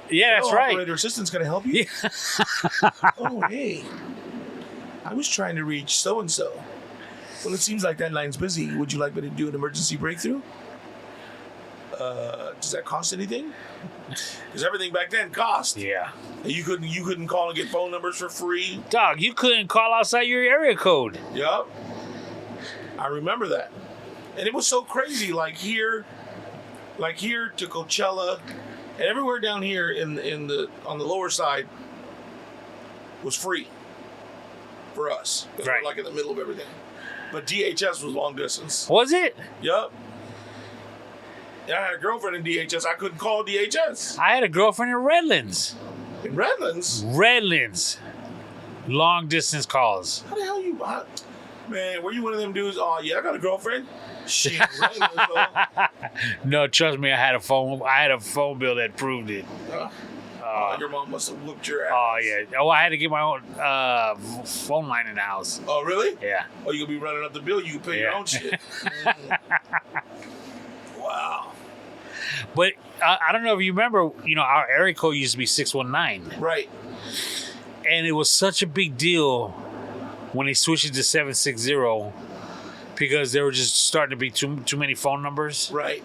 Yeah, that's right. Operator assistant's gonna help you. Yeah. Oh, hey, I was trying to reach so and so. Well, it seems like that line's busy. Would you like me to do an emergency breakthrough? Does that cost anything? Because everything back then cost. Yeah. You couldn't call and get phone numbers for free. Dog, you couldn't call outside your area code. Yep. I remember that. And it was so crazy. Like here to Coachella, and everywhere down here on the lower side was free for us. 'Cause Right. we're like in the middle of everything. But DHS was long distance. Was it? Yep. Yeah, I had a girlfriend in DHS. I couldn't call DHS. I had a girlfriend in Redlands. In Redlands? Redlands. Long distance calls. How the hell you... Man, were you one of them dudes? Oh, yeah, I got a girlfriend. Shit, Redlands, though. No, trust me, I had a phone bill that proved it. Your mom must have whooped your ass. Oh yeah. Oh, I had to get my own phone line in the house. Oh, really? Yeah. Oh, you gonna be running up the bill? You can pay your own shit. Wow. But I don't know if you remember, our area code used to be 619. Right. And it was such a big deal when they switched it to 760 because there were just starting to be too many phone numbers. Right.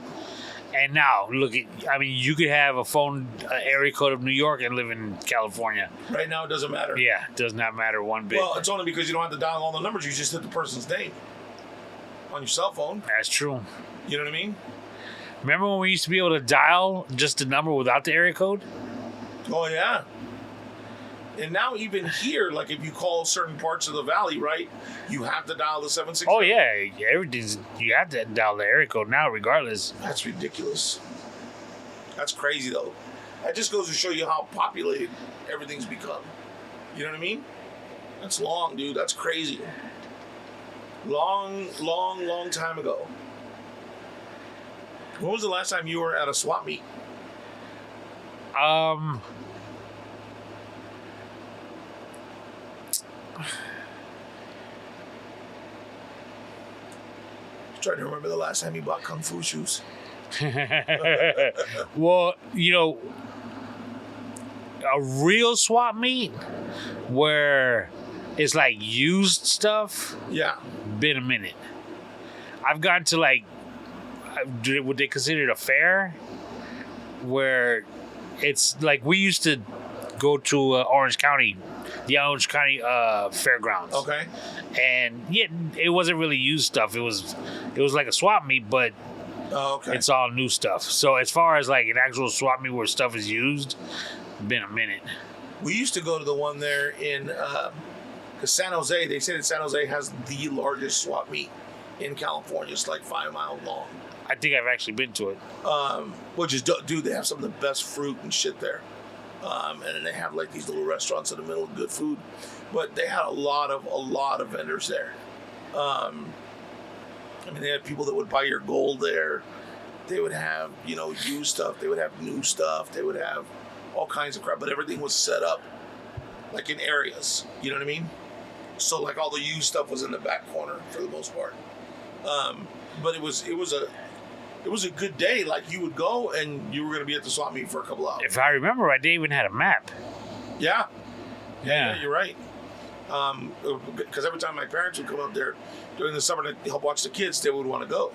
And now, you could have a phone area code of New York and live in California. Right now, it doesn't matter. Yeah, it does not matter one bit. Well, it's only because you don't have to dial all the numbers. You just hit the person's name on your cell phone. That's true. You know what I mean? Remember when we used to be able to dial just the number without the area code? Oh, yeah. And now even here, like if you call certain parts of the valley, right, you have to dial the 760. Oh, yeah. You have to dial the area code now regardless. That's ridiculous. That's crazy, though. That just goes to show you how populated everything's become. You know what I mean? That's long, dude. That's crazy. Long time ago. When was the last time you were at a swap meet? Trying to remember the last time you bought kung fu shoes. Well, a real swap meet where it's like used stuff. Yeah. Been a minute. I've gone to would they consider it a fair? Where it's like we used to go to Orange County, the Orange County fairgrounds. Okay. And yeah, it wasn't really used stuff. It was like a swap meet, but okay. It's all new stuff. So as far as like an actual swap meet where stuff is used, been a minute. We used to go to the one there in San Jose. They say that San Jose has the largest swap meet in California. It's like 5 miles long. I think I've actually been to it. Which is, dude, they have some of the best fruit and shit there. And then they have like these little restaurants in the middle of good food. But they had a lot of vendors there. I mean, they had people that would buy your gold there. They would have, used stuff. They would have new stuff. They would have all kinds of crap. But everything was set up like in areas. You know what I mean? So like all the used stuff was in the back corner for the most part. But it was a good day. Like you would go and you were going to be at the swap meet for a couple hours. If I remember right, they even had a map. Yeah. Yeah. You're right. Because every time my parents would come up there during the summer to help watch the kids, they would want to go.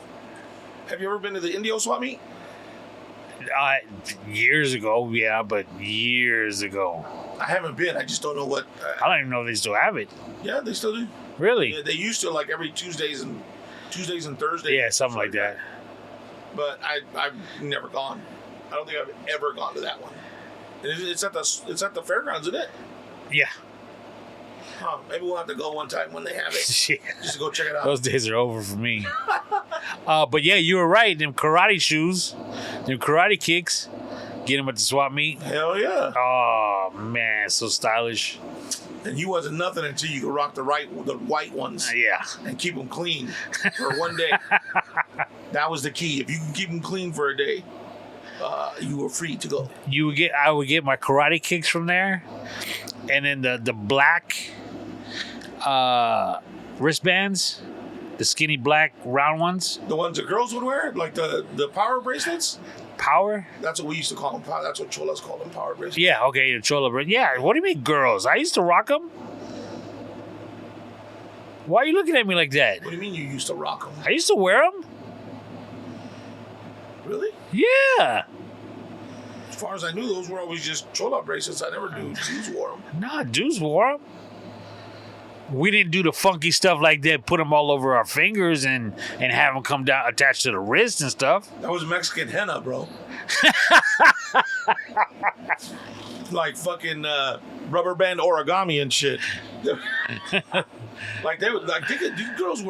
Have you ever been to the Indio swap meet? Years ago, yeah, but years ago. I haven't been. I just don't know what. I don't even know if they still have it. Yeah, they still do. Really? Yeah, they used to like every Tuesdays and Thursdays. Yeah, something like that. But I've never gone. I don't think I've ever gone to that one. It's at the fairgrounds, isn't it? Yeah. Huh, maybe we'll have to go one time when they have it. Yeah. Just to go check it out. Those days are over for me. But yeah, you were right. Them karate shoes, them karate kicks, get them at the swap meet. Hell yeah. Oh, man, so stylish. And you wasn't nothing until you could rock the white ones. Yeah. And keep them clean for one day. That was the key. If you can keep them clean for a day, you were free to go. I would get my karate kicks from there, and then the black wristbands, the skinny black round ones. The ones that girls would wear, like the power bracelets. Power? That's what we used to call them. That's what cholas called them, power bracelets. Yeah, okay, the chola. Yeah, what do you mean girls? I used to rock them. Why are you looking at me like that? What do you mean you used to rock them? I used to wear them. Really? Yeah. As far as I knew, those were always just chola bracelets. I never knew Jews wore them. Nah, dudes wore them. We didn't do the funky stuff like that, put them all over our fingers and have them come down attached to the wrist and stuff. That was Mexican henna, bro. Like fucking rubber band origami and shit. These girls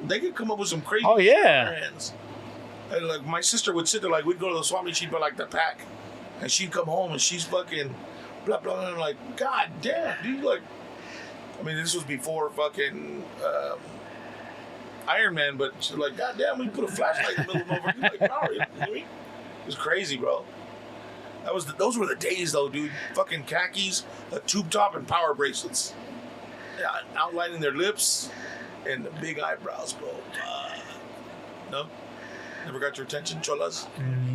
they could come up with some crazy. Oh yeah. Hands. And like my sister would sit there, like we'd go to the swap meet, she'd put like the pack, and she'd come home and she's fucking blah blah, and I'm like, God damn, dude, like. I mean, this was before fucking Iron Man, but she's like, God damn, we put a flashlight in the middle of nowhere. Like, power, you know what I mean? It was crazy, bro. Those were the days, though, dude. Fucking khakis, a tube top, and power bracelets. Yeah, outlining their lips and the big eyebrows, bro. No? Never got your attention, cholas?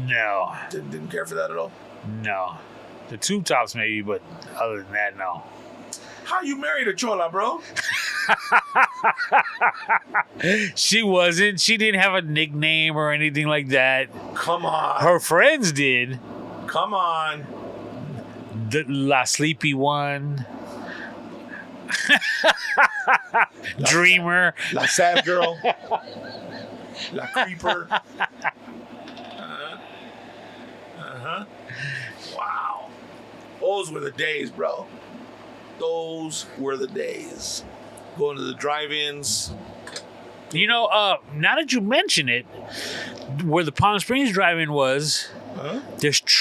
No. Didn't care for that at all? No. The tube tops maybe, but other than that, no. How you married a chola, bro? She wasn't. She didn't have a nickname or anything like that. Come on. Her friends did. Come on. The La Sleepy One. Dreamer. La Sad Girl. La Creeper. Wow. Those were the days, bro. Those were the days. Going to the drive-ins. You know, now that you mention it, where the Palm Springs drive-in was,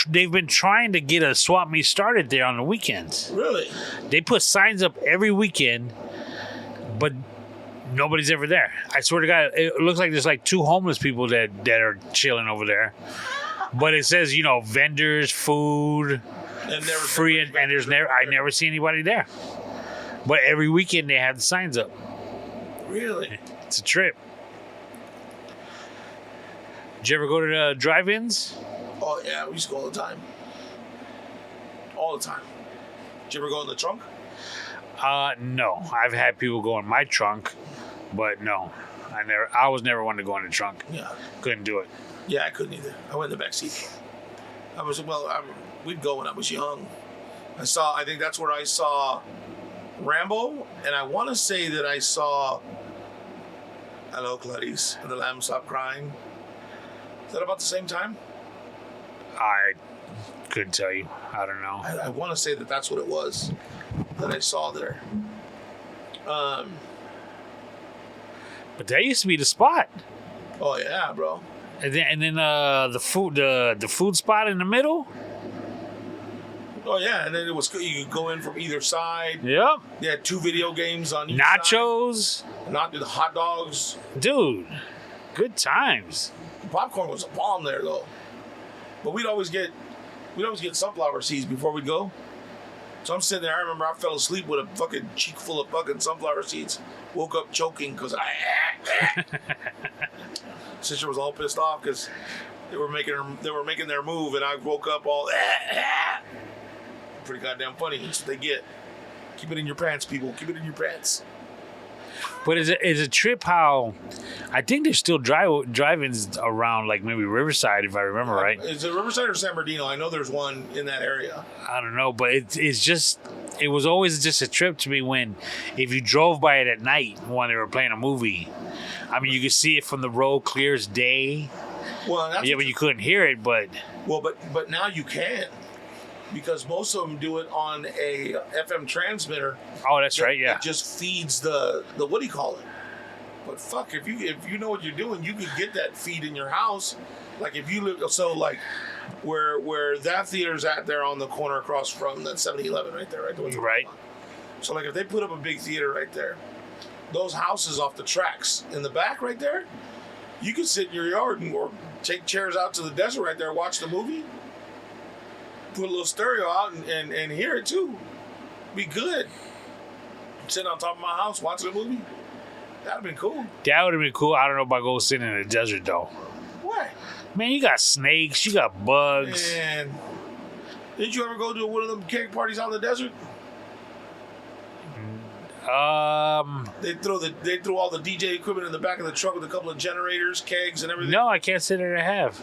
they've been trying to get a swap meet started there on the weekends. Really? They put signs up every weekend, but nobody's ever there. I swear to God, it looks like there's like 2 homeless people that are chilling over there. But it says, vendors, food, and free, and there's I never see anybody there. But every weekend they have the signs up. Really? It's a trip. Did you ever go to the drive-ins? Oh yeah, we used to go all the time. All the time. Did you ever go in the trunk? No. I've had people go in my trunk, but no. I was never one to go in the trunk. Yeah. Couldn't do it. Yeah, I couldn't either. I went in the back seat. We'd go when I was young. I think that's where I saw Rambo, and I want to say that I saw Hello Clarice and the Lamb Stopped Crying. Is that about the same time? I couldn't tell you. I don't know. I want to say that that's what it was that I saw there. But that used to be the spot. Oh yeah, bro. And then the food spot in the middle. Oh yeah, and then it was you could go in from either side. Yep. They had 2 video games on each side. Nachos. Not the hot dogs. Dude, good times. Popcorn was a bomb there though. But we'd always get sunflower seeds before we go. So I'm sitting there. I remember I fell asleep with a fucking cheek full of fucking sunflower seeds. Woke up choking because sister was all pissed off because they were making their move, and I woke up all pretty goddamn funny. That's what they get. Keep it in your pants, people. Keep it in your pants. But is a trip how I think there's still drive-ins around, like maybe Riverside, if I remember right. Is it Riverside or San Bernardino? I know there's one in that area. I don't know, but it was always just a trip to me when if you drove by it at night when they were playing a movie. I mean, you could see it from the road clear as day. Well, that's but you couldn't hear it. But now you can. Because most of them do it on a FM transmitter. Oh, that's right. Yeah, it just feeds the what do you call it? But fuck, if you know what you're doing, you could get that feed in your house. Like if you live, so like where that theater's at there on the corner across from that 7-Eleven right there, right? The one you're right. So like if they put up a big theater right there, those houses off the tracks in the back right there, you could sit in your yard or take chairs out to the desert right there, watch the movie. Put a little stereo out and hear it too. Be good. Sitting on top of my house watching a movie. That'd have been cool. That would have been cool. I don't know about going sitting in the desert though. What? Man, you got snakes, you got bugs. Man, didn't you ever go to one of them keg parties out in the desert? They throw all the DJ equipment in the back of the truck with a couple of generators, kegs, and everything. No, I can't say that I have.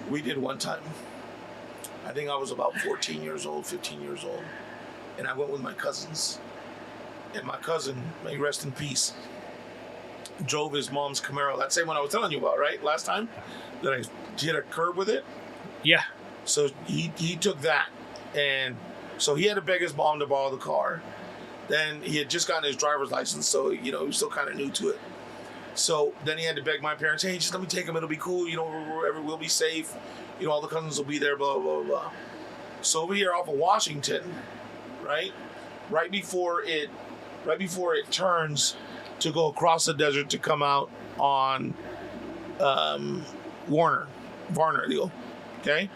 We did one time. I think I was about 14 years old, 15 years old. And I went with my cousins. And my cousin, may he rest in peace, drove his mom's Camaro. That same one I was telling you about, right? Last time? That I hit a curb with it? Yeah. So he took that. And so he had to beg his mom to borrow the car. Then he had just gotten his driver's license, so, he was still kind of new to it. So then he had to beg my parents, hey, just let me take him. It'll be cool. We'll be safe. All the cousins will be there, blah, blah, blah. So over here off of Washington, right? Right before it turns to go across the desert to come out on Varner deal. Okay?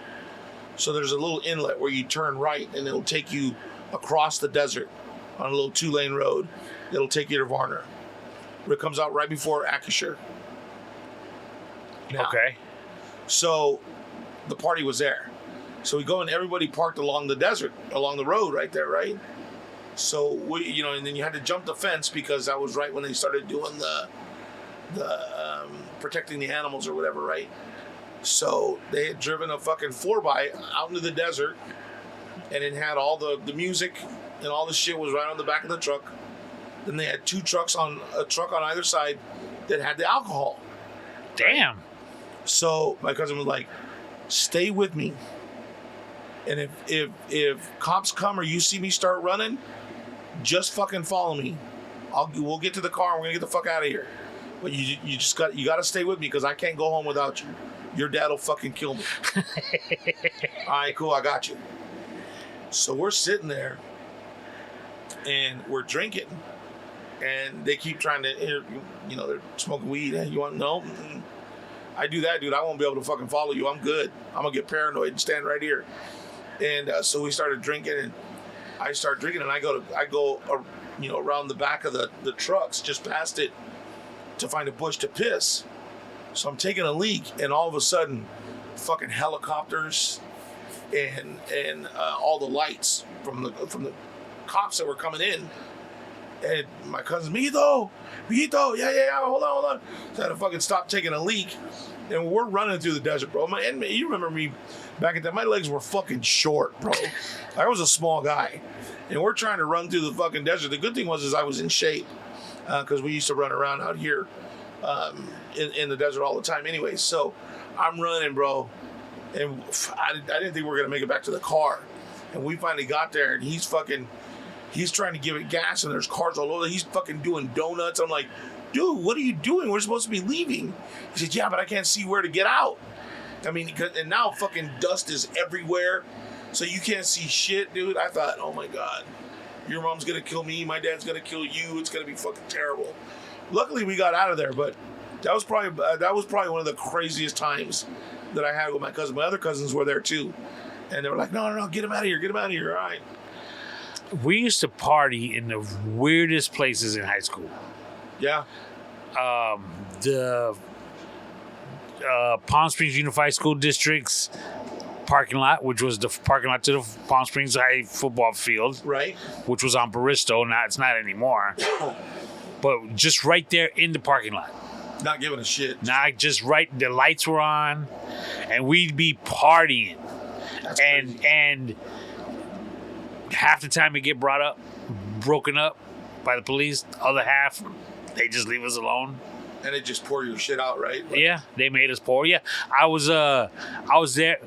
So there's a little inlet where you turn right and it'll take you across the desert on a little 2-lane road. It'll take you to Varner. It comes out right before Acrisure. Now, okay. So the party was there. So we go and everybody parked along the desert, along the road right there, right? So we, and then you had to jump the fence because that was right when they started doing the protecting the animals or whatever, right? So they had driven a fucking 4x out into the desert and it had all the music and all the shit was right on the back of the truck. Then they had 2 trucks on either side that had the alcohol. Damn. So my cousin was like, stay with me. And if cops come or you see me start running, just fucking follow me. We'll get to the car and we're gonna get the fuck out of here. But you gotta stay with me because I can't go home without you. Your dad will fucking kill me. All right, cool, I got you. So we're sitting there and we're drinking. And they keep trying to, they're smoking weed. Hey, you want no? I do that, dude. I won't be able to fucking follow you. I'm good. I'm gonna get paranoid and stand right here. And so we started drinking, and I start drinking, and I go, around the back of the trucks, just past it, to find a bush to piss. So I'm taking a leak, and all of a sudden, fucking helicopters, and all the lights from the cops that were coming in. And my cousin, Mijito, yeah, hold on. So I had to fucking stop taking a leak. And we're running through the desert, bro. And you remember me back at that, my legs were fucking short, bro. I was a small guy. And we're trying to run through the fucking desert. The good thing was I was in shape because we used to run around out here in the desert all the time anyway. So I'm running, bro. And I didn't think we were going to make it back to the car. And we finally got there, and he's trying to give it gas, and there's cars all over. He's fucking doing donuts. I'm like, dude, what are you doing? We're supposed to be leaving. He said, yeah, but I can't see where to get out. I mean, and now fucking dust is everywhere. So you can't see shit, dude. I thought, oh my God, your mom's going to kill me. My dad's going to kill you. It's going to be fucking terrible. Luckily, we got out of there, but that was probably one of the craziest times that I had with my cousin. My other cousins were there too. And they were like, no, get him out of here. Get him out of here. All right. We used to party in the weirdest places in high school. Yeah. The Palm Springs Unified School District's parking lot, which was the parking lot to the Palm Springs High football field. Right. Which was on Baristo. Now it's not anymore. But just right there in the parking lot. Not giving a shit. Just right. The lights were on. And we'd be partying. That's crazy. And half the time it get broken up by the police. The other half, they just leave us alone. And they just pour your shit out, right? Like, yeah, they made us pour. Yeah, I was there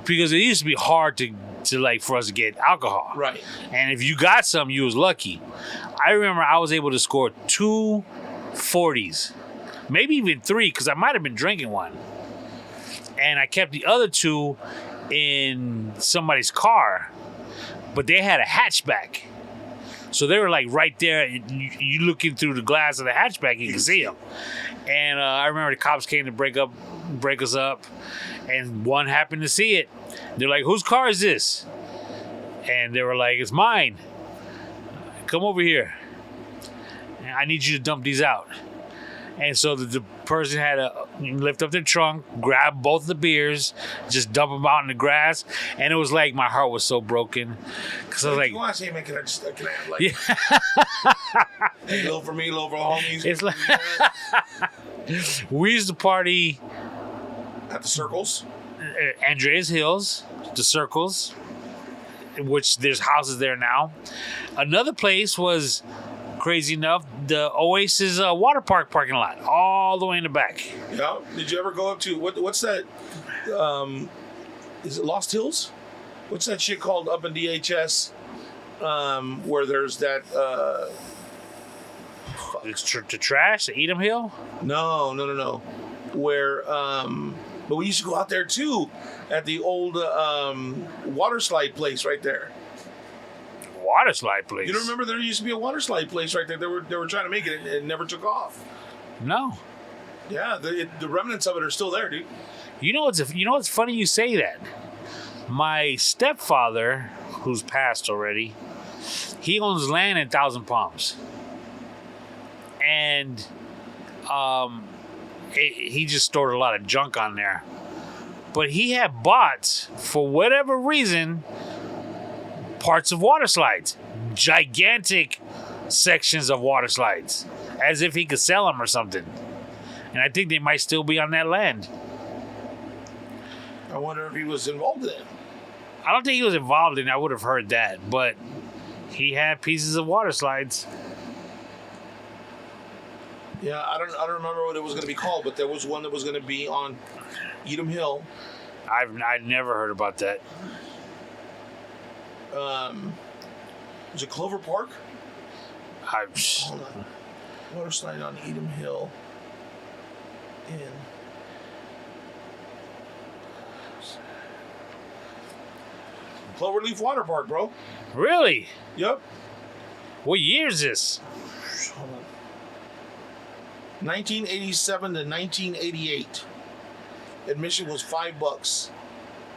because it used to be hard to like for us to get alcohol. Right. And if you got some, you was lucky. I remember I was able to score 2 40s, maybe even 3, because I might have been drinking one. And I kept the other 2 in somebody's car, but they had a hatchback. So they were like right there. You looking through the glass of the hatchback, you can see them. And I remember the cops came to break us up, and one happened to see it. They're like, "Whose car is this?" And they were like, "It's mine. Come over here. I need you to dump these out." And so the person had to lift up their trunk, grab both the beers, just dump them out in the grass. And it was like my heart was so broken. Because I was like, you want to say, man, can I have like, yeah. a little for me, a little for the homies? It's like, we used to party at the Circles. Andreas Hills, the Circles, which there's houses there now. Another place was, crazy enough, the Oasis water park parking lot, all the way in the back. Yeah. Did you ever go up to what's that? Is it Lost Hills? What's that shit called up in DHS? Where there's that. It's the trash, the Edom Hill. No. Where but we used to go out there too, at the old water slide place right there. Water slide place. You don't remember there used to be a water slide place right there? They were trying to make it. It never took off. No. Yeah, the remnants of it are still there, dude. You know what's funny you say that. My stepfather, who's passed already, he owns land in Thousand Palms, and he just stored a lot of junk on there. But he had bought, for whatever reason, parts of water slides, gigantic sections of water slides, as if he could sell them or something. And I think they might still be on that land. I wonder if he was involved in it. I don't think he was involved in it. I would have heard that, but he had pieces of water slides. Yeah, I don't remember what it was going to be called, but there was one that was going to be on Edom Hill. I've never heard about that. Was it Clover Park? Hold on. Water slide on Edom Hill. Cloverleaf Water Park, bro. Really? Yep. What year is this? Hold on. 1987 to 1988. Admission was $5.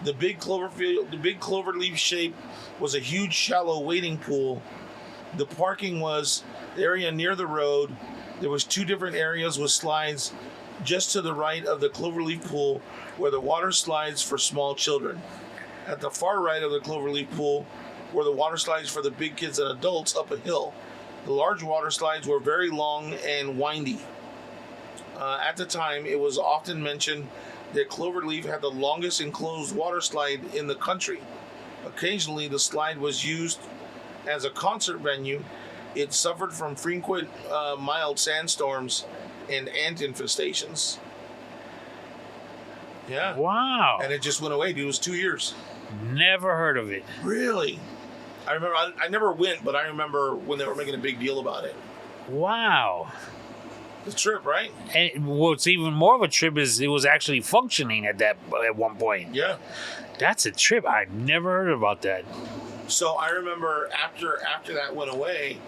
The big cloverleaf shape was a huge shallow wading pool. The parking was the area near the road. There was 2 different areas with slides just to the right of the cloverleaf pool where the water slides for small children. At the far right of the cloverleaf pool were the water slides for the big kids and adults up a hill. The large water slides were very long and windy. At the time, it was often mentioned that Cloverleaf had the longest enclosed water slide in the country. Occasionally, the slide was used as a concert venue. It suffered from frequent mild sandstorms and ant infestations. Yeah. Wow. And it just went away, dude. It was 2 years. Never heard of it. Really? I remember, I never went, but I remember when they were making a big deal about it. Wow. The trip, right? And what's even more of a trip is it was actually functioning at one point. Yeah. That's a trip. I never heard about that. So I remember after that went away,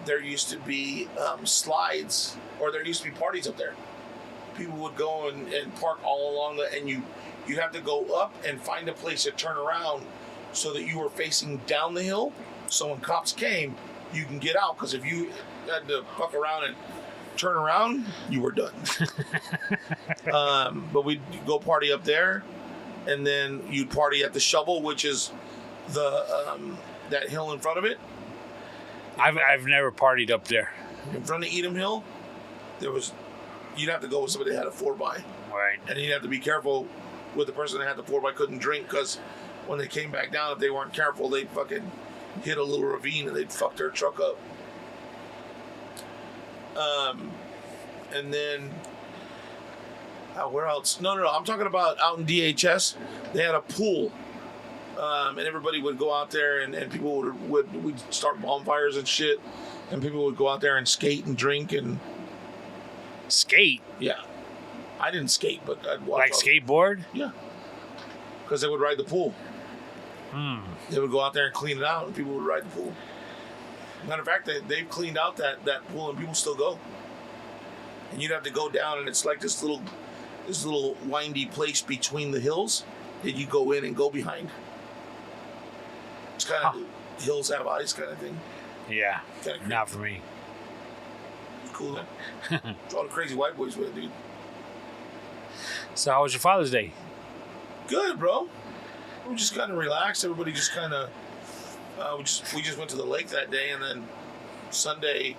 there used to be slides, or there used to be parties up there. People would go and park all along and you have to go up and find a place to turn around so that you were facing down the hill. So when cops came, you can get out, because if you had to fuck around and turn around, you were done. But we'd go party up there, and then you'd party at the Shovel, which is the that hill in front of it. I've never partied up there. In front of Edom Hill, you'd have to go with somebody that had a 4x. Right. And you'd have to be careful with the person that had the 4x couldn't drink, because when they came back down, if they weren't careful, they'd fucking hit a little ravine and they'd fuck their truck up. And then where else? No. I'm talking about out in DHS. They had a pool, and everybody would go out there, and people would start bonfires and shit, and people would go out there and skate and drink and skate. Yeah, I didn't skate, but I'd watch. Like skateboard? Yeah, because they would ride the pool. They would go out there and clean it out, and people would ride the pool. Matter of fact, they've cleaned out that pool, and people still go. And you'd have to go down, and it's like this little windy place between the hills that you go in and go behind. It's kind of hills have ice kind of thing. Yeah, not for me. It's cool though. It's all the crazy white boys with it, dude. So how was your Father's Day? Good, bro. We just kind of relaxed. Everybody just kind of we just went to the lake that day, and then Sunday,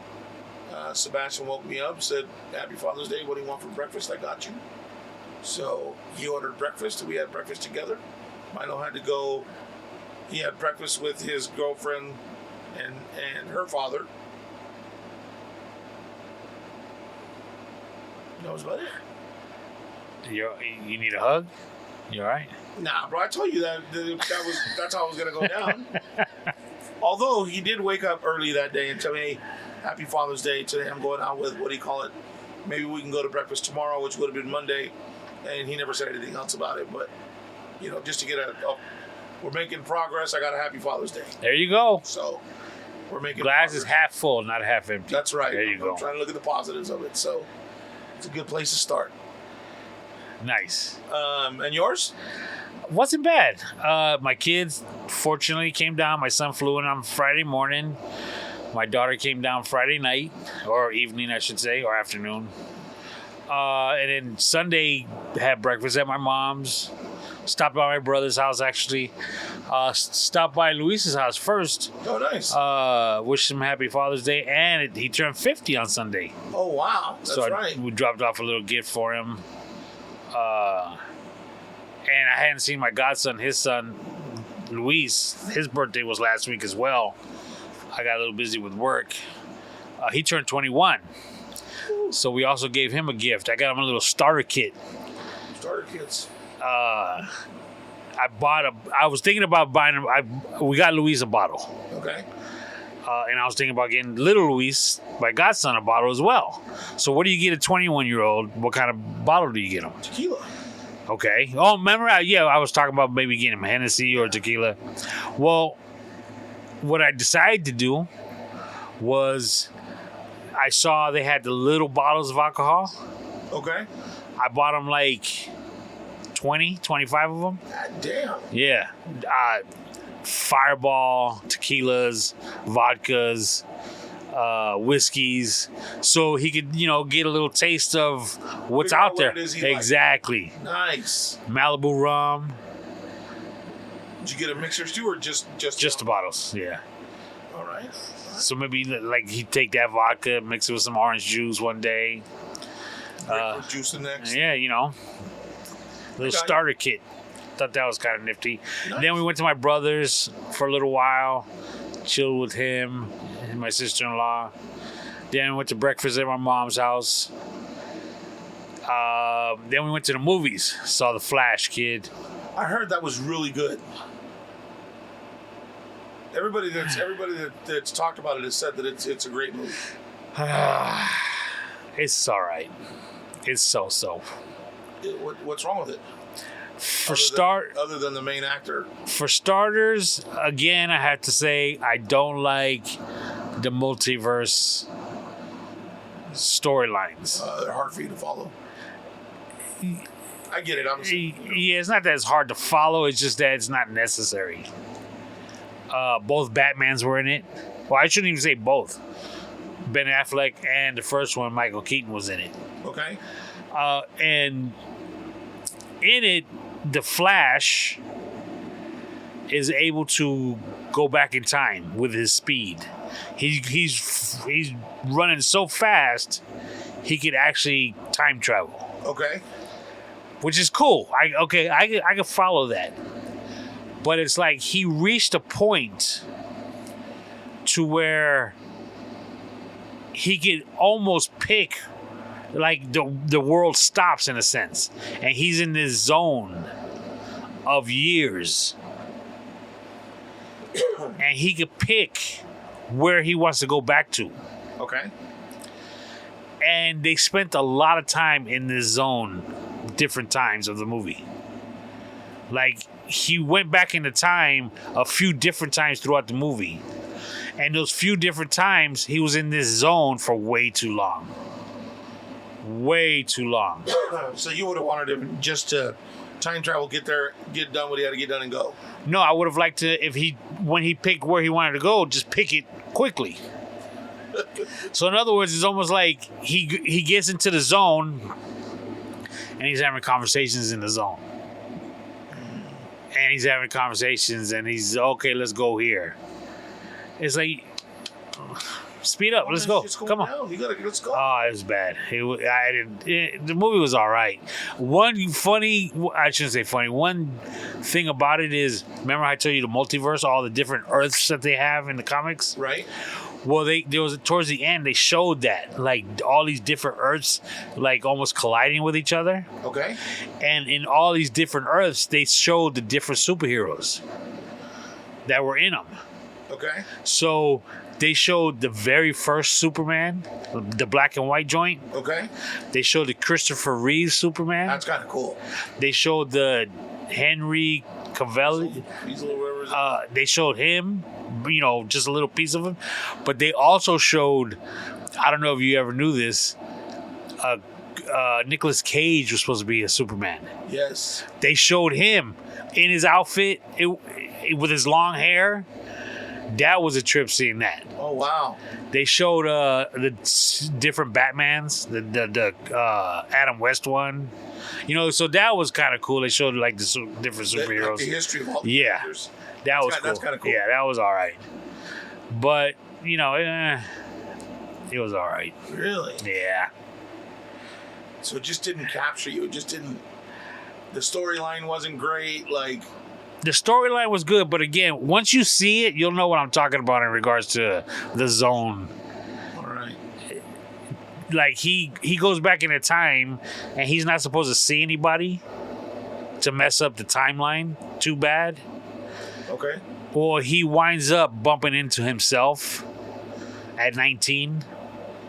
Sebastian woke me up, said, "Happy Father's Day. What do you want for breakfast? I got you." So he ordered breakfast, and we had breakfast together. Milo had to go. He had breakfast with his girlfriend and her father. That was about it. You need a hug? You all right? Nah, bro. I told you that's how it was gonna go down. Although he did wake up early that day and tell me, "Hey, happy Father's Day. Today I'm going out with, what do you call it? Maybe we can go to breakfast tomorrow," which would have been Monday. And he never said anything else about it. But, just to get we're making progress. I got a happy Father's Day. There you go. So we're making glass progress. is half full, not half empty. That's right. There you go. I'm trying to look at the positives of it. So it's a good place to start. Nice. And yours? Wasn't bad. My kids fortunately came down. My son flew in on Friday morning. My daughter came down Friday night, or evening, I should say, or afternoon. And then Sunday, had breakfast at my mom's. Stopped by my brother's house, actually. Stopped by Luis's house first. Oh, nice. Wish him happy Father's Day. And he turned 50 on Sunday. Oh, wow. That's right. We dropped off a little gift for him. And I hadn't seen my godson, his son, Luis. His birthday was last week as well. I got a little busy with work. He turned 21. So we also gave him a gift. I got him a little starter kit. Starter kits. I was thinking about buying him. We got Luis a bottle. Okay. And I was thinking about getting little Luis, my godson, a bottle as well. So what do you get a 21-year-old? What kind of bottle do you get him? Tequila. Okay. Oh, remember? I was talking about maybe getting him Hennessy or tequila. Well, what I decided to do was I saw they had the little bottles of alcohol. Okay. I bought them like 20, 25 of them. God damn. Yeah. Fireball, tequilas, vodkas, whiskeys, so he could, get a little taste of what's Figure out out there. what it is he Exactly. likes. Nice. Malibu rum. Did you get a mixer too, or just the bottles? Yeah. All right. So maybe like he'd take that vodka, mix it with some orange juice one day. Grapefruit juice the next. Yeah, little starter kit. Thought that was kind of nifty. Nice. Then we went to my brother's for a little while, chilled with him and my sister-in-law. Then we went to breakfast at my mom's house. Then we went to the movies. Saw The Flash, kid. I heard that was really good. Everybody that's talked about it has said that it's a great movie. It's all right. It's so. What's wrong with it? Other than the main actor. For starters, again, I have to say I don't like the multiverse storylines. They're hard for you to follow. I get it. Yeah, it's not that it's hard to follow. It's just that it's not necessary. Both Batmans were in it. Well, I shouldn't even say both. Ben Affleck and the first one, Michael Keaton, was in it. Okay. And in it, the Flash is able to go back in time with his speed. He's running so fast he could actually time travel. Okay. Which is cool. I can follow that. But it's like he reached a point to where he could almost pick, like the world stops in a sense, and he's in this zone of years, and he could pick where he wants to go back to. Okay. And they spent a lot of time in this zone, different times of the movie. Like, he went back into time a few different times throughout the movie. And those few different times, he was in this zone for way too long. Way too long. So you would have wanted him just to time travel, get there, get done what he had to get done and go. No, I would have liked to, when he picked where he wanted to go, just pick it quickly. So in other words, it's almost like he gets into the zone and he's having conversations in the zone. And he's having conversations and he's, okay, let's go here. It's like, speed up, let's go. Come on. Let's go. Oh, it was bad. The movie was all right. One thing about it is, remember I told you the multiverse, all the different Earths that they have in the comics? Right. Well, there was towards the end they showed that, like, all these different Earths, like, almost colliding with each other. Okay. And in all these different Earths, they showed the different superheroes that were in them. Okay. So they showed the very first Superman, the black and white joint. Okay. They showed the Christopher Reeve Superman. That's kind of cool. They showed the Henry Cavill. They showed him, just a little piece of him. But they also showed, I don't know if you ever knew this, Nicolas Cage was supposed to be a Superman. Yes. They showed him in his outfit with his long hair. That was a trip seeing that. Oh, wow. They showed the different Batmans, the Adam West one. So that was kind of cool. They showed like the different superheroes. Like the history of all the characters. That was cool. That's kind of cool. Yeah, that was all right. But, it was all right. Really? Yeah. So it just didn't capture you. It just didn't... The storyline wasn't great, like... The storyline was good, but again, once you see it, you'll know what I'm talking about in regards to the zone. All right. Like, he goes back into time, and he's not supposed to see anybody to mess up the timeline too bad. Okay. Well, he winds up bumping into himself at 19.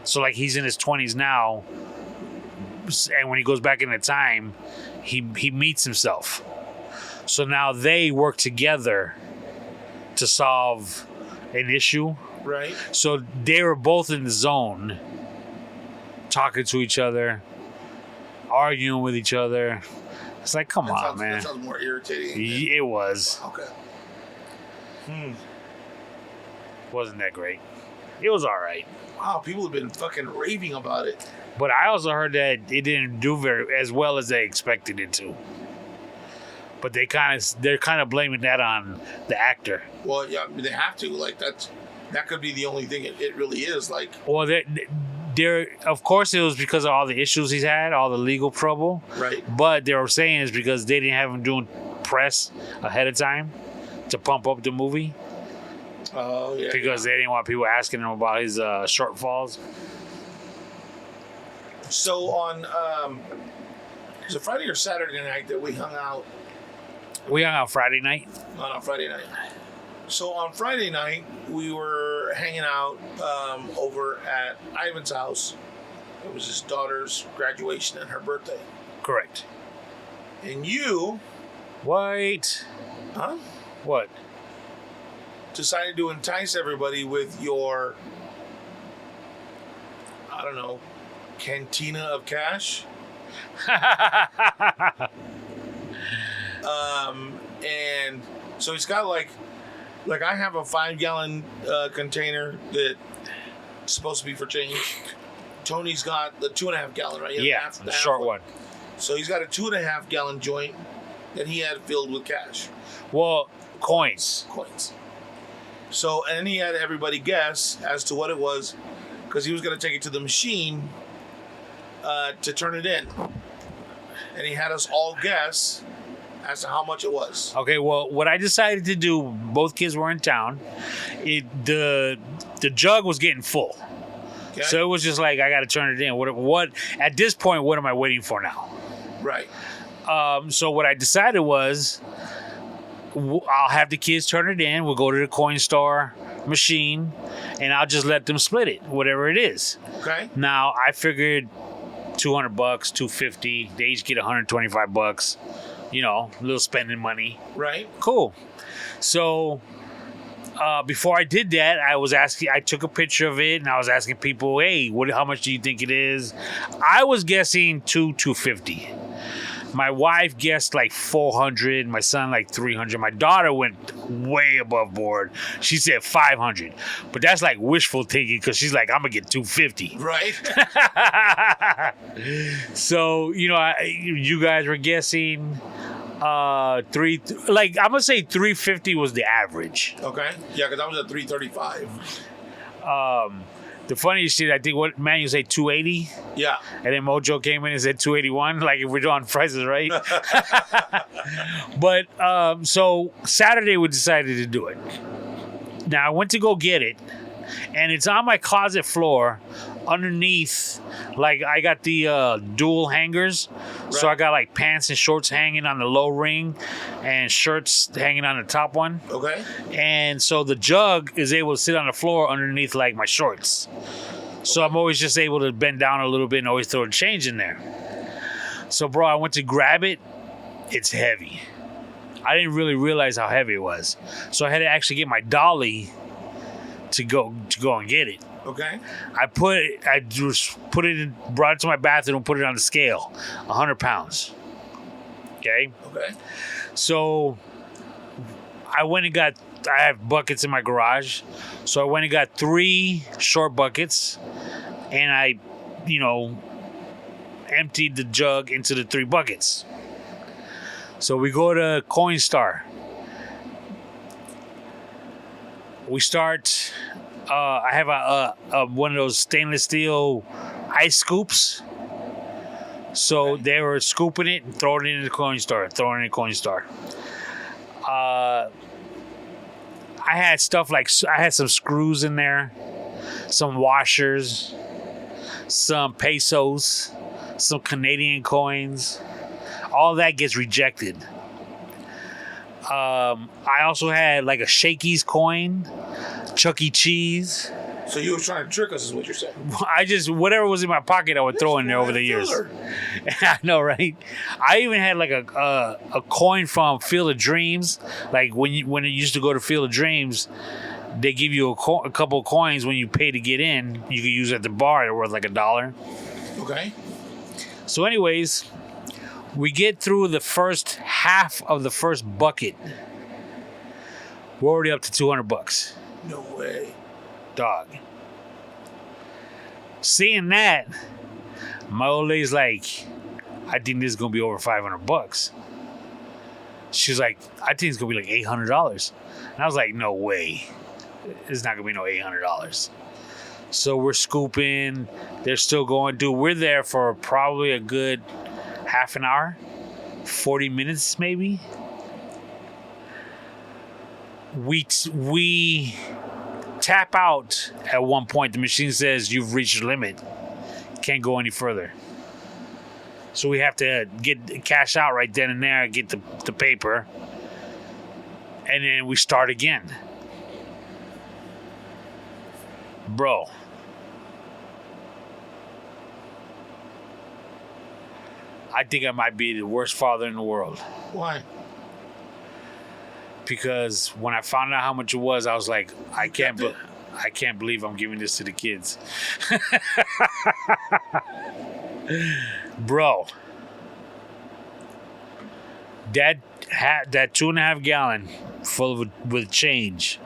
So, like, he's in his 20s now, and when he goes back into time, he meets himself. So now they work together to solve an issue. Right. So they were both in the zone, talking to each other, arguing with each other. It's like, come on, man. That sounds more irritating. It was. Okay. Wasn't that great. It was all right. Wow, people have been fucking raving about it. But I also heard that it didn't do as well as they expected it to. But they're kind of blaming that on the actor. Well, yeah, they have to. Like, that could be the only thing it really is. Like, well, there, of course, it was because of all the issues he's had, all the legal trouble. Right. But they were saying it's because they didn't have him doing press ahead of time to pump up the movie. Oh, yeah. Because they didn't want people asking him about his shortfalls. So on, was it Friday or Saturday night that we hung out? We hung out Friday night. On Friday night. So on Friday night, we were hanging out over at Ivan's house It was his daughter's graduation and her birthday. Correct. And you... Wait. Huh? What? Decided to entice everybody with your, I don't know, cantina of cash. And so he's got like I have a 5-gallon container that's supposed to be for change. Tony's got the 2.5 gallon, right? Yeah, the short one. So he's got a 2.5 gallon joint that he had filled with cash. Well, coins. So, and then he had everybody guess as to what it was, because he was going to take it to the machine to turn it in. And he had us all guess as to how much it was. Okay, well, what I decided to do, both kids were in town, the jug was getting full. Okay. So it was just like, I got to turn it in. What at this point, what am I waiting for now? Right. So what I decided was, I'll have the kids turn it in. We'll go to the coin store machine, and I'll just let them split it, whatever it is. Okay. Now I figured $200, $250. They each get $125. You know, a little spending money. Right. Cool. So before I did that, I took a picture of it, and I was asking people, "Hey, how much do you think it is?" I was guessing $250. My wife guessed like 400. My son like 300. My daughter went way above board. She said 500. But that's like wishful thinking, because she's like, I'm gonna get 250. Right. So you guys were guessing I'm gonna say 350 was the average. Okay. Yeah, because I was at 335. The funniest shit, I think, what Manuel say 280? Yeah. And then Mojo came in and said 281, like if we're doing prices right. But so Saturday we decided to do it. Now I went to go get it, and it's on my closet floor underneath. Like I got the dual hangers, right. So I got like pants and shorts hanging on the low ring and shirts hanging on the top one. Okay. And so the jug is able to sit on the floor underneath like my shorts. So I'm always just able to bend down a little bit and always throw a change in there. So bro, I went to grab it. It's heavy. I didn't really realize how heavy it was. So I had to actually get my dolly to go and get it. Okay. brought it to my bathroom and put it on the scale. 100 pounds. Okay? Okay. So I have buckets in my garage. So I went and got 3 short buckets, and I, emptied the jug into the 3 buckets. So we go to Coinstar. We start. I have a one of those stainless steel ice scoops. So Okay. they were scooping it and throwing it in the Coinstar. I had stuff like, I had some screws in there, some washers, some pesos, some Canadian coins. All that gets rejected. I also had like a Shakey's coin, Chuck E. Cheese. So you were trying to trick us, is what you're saying? Whatever was in my pocket, I would throw in there over the years. I know, right? I even had like a coin from Field of Dreams. Like when you used to go to Field of Dreams, they give you a couple of coins when you pay to get in. You could use at the bar. They're worth like $1. Okay. So, anyways, we get through the first half of the first bucket. We're already up to $200. No way. Dog. Seeing that, my old lady's like, I think this is gonna be over $500. She's like, I think it's gonna be like $800. And I was like, no way. It's not gonna be no $800. So we're scooping. They're still going. Dude, we're there for probably a good half an hour, 40 minutes maybe. We tap out at one point. The machine says you've reached your limit. Can't go any further. So we have to get cash out right then and there, get the paper, and then we start again. Bro, I think I might be the worst father in the world. Why? Because when I found out how much it was, I was like, I can't believe I'm giving this to the kids. Bro, that 2.5 gallon full of with change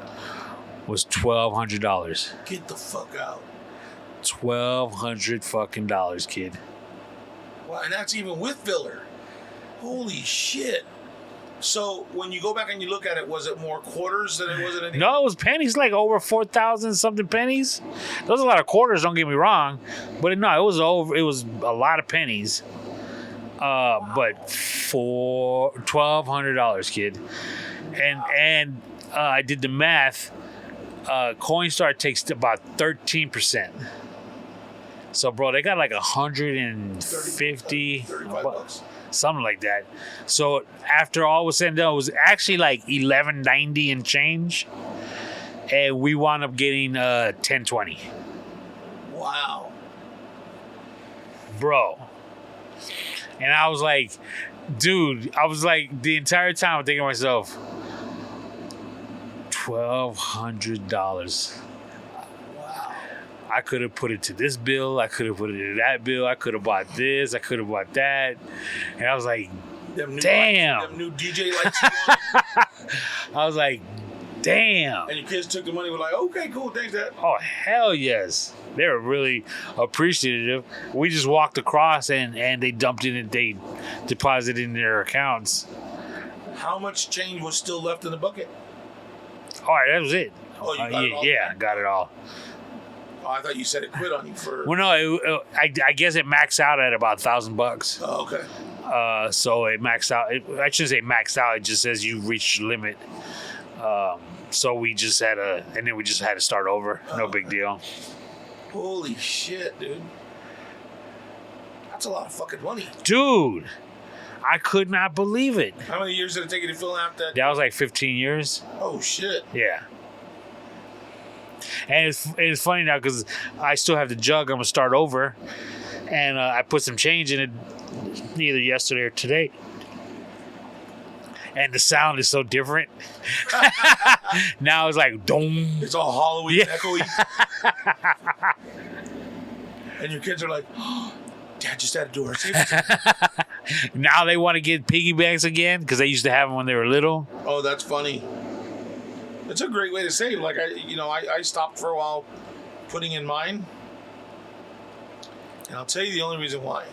was $1,200. Get the fuck out. $1,200 fucking dollars, kid. Wow, and that's even with filler. Holy shit. So when you go back and you look at it, was it more quarters than it was anything? No, it was pennies, like over 4,000 something pennies. Those are a lot of quarters, don't get me wrong, but no, it was a lot of pennies. But for $1,200, kid, and I did the math. Coinstar takes about 13%. So, bro, they got like 150, 35 bucks. Something like that. So after all was said and done, it was actually like $11.90 and change, and we wound up getting $10.20. Wow, bro. And I was like, dude, the entire time I'm thinking to myself, $1,200. wow. I could have put it to this bill. I could have put it to that bill. I could have bought this. I could have bought that. And I was like, damn. Them new DJ lights. You want? I was like, damn. And your kids took the money. Were like, okay, cool, thanks, Dad. Oh, hell yes. They were really appreciative. We just walked across and they dumped it and they deposited in their accounts. How much change was still left in the bucket? All right, that was it. Oh, you got it all? Yeah, I got it all. Oh, I thought you said it quit on you for. Well, no, I guess it maxed out at about $1,000. Oh, okay. So it maxed out. I shouldn't say maxed out. It just says you reached your limit. So we just had to start over. No big deal. Holy shit, dude. That's a lot of fucking money. Dude, I could not believe it. How many years did it take you to fill out that? That was like 15 years. Oh, shit. Yeah. And it's funny now because I still have the jug. I'm going to start over. And I put some change in it either yesterday or today. And the sound is so different. Now it's like, dong. It's all hollowy Yeah. and echoey. And your kids are like, oh, Dad just had to do our safety. Now they want to get piggy banks again because they used to have them when they were little. Oh, that's funny. It's a great way to save. Like, I stopped for a while putting in mine. And I'll tell you the only reason why.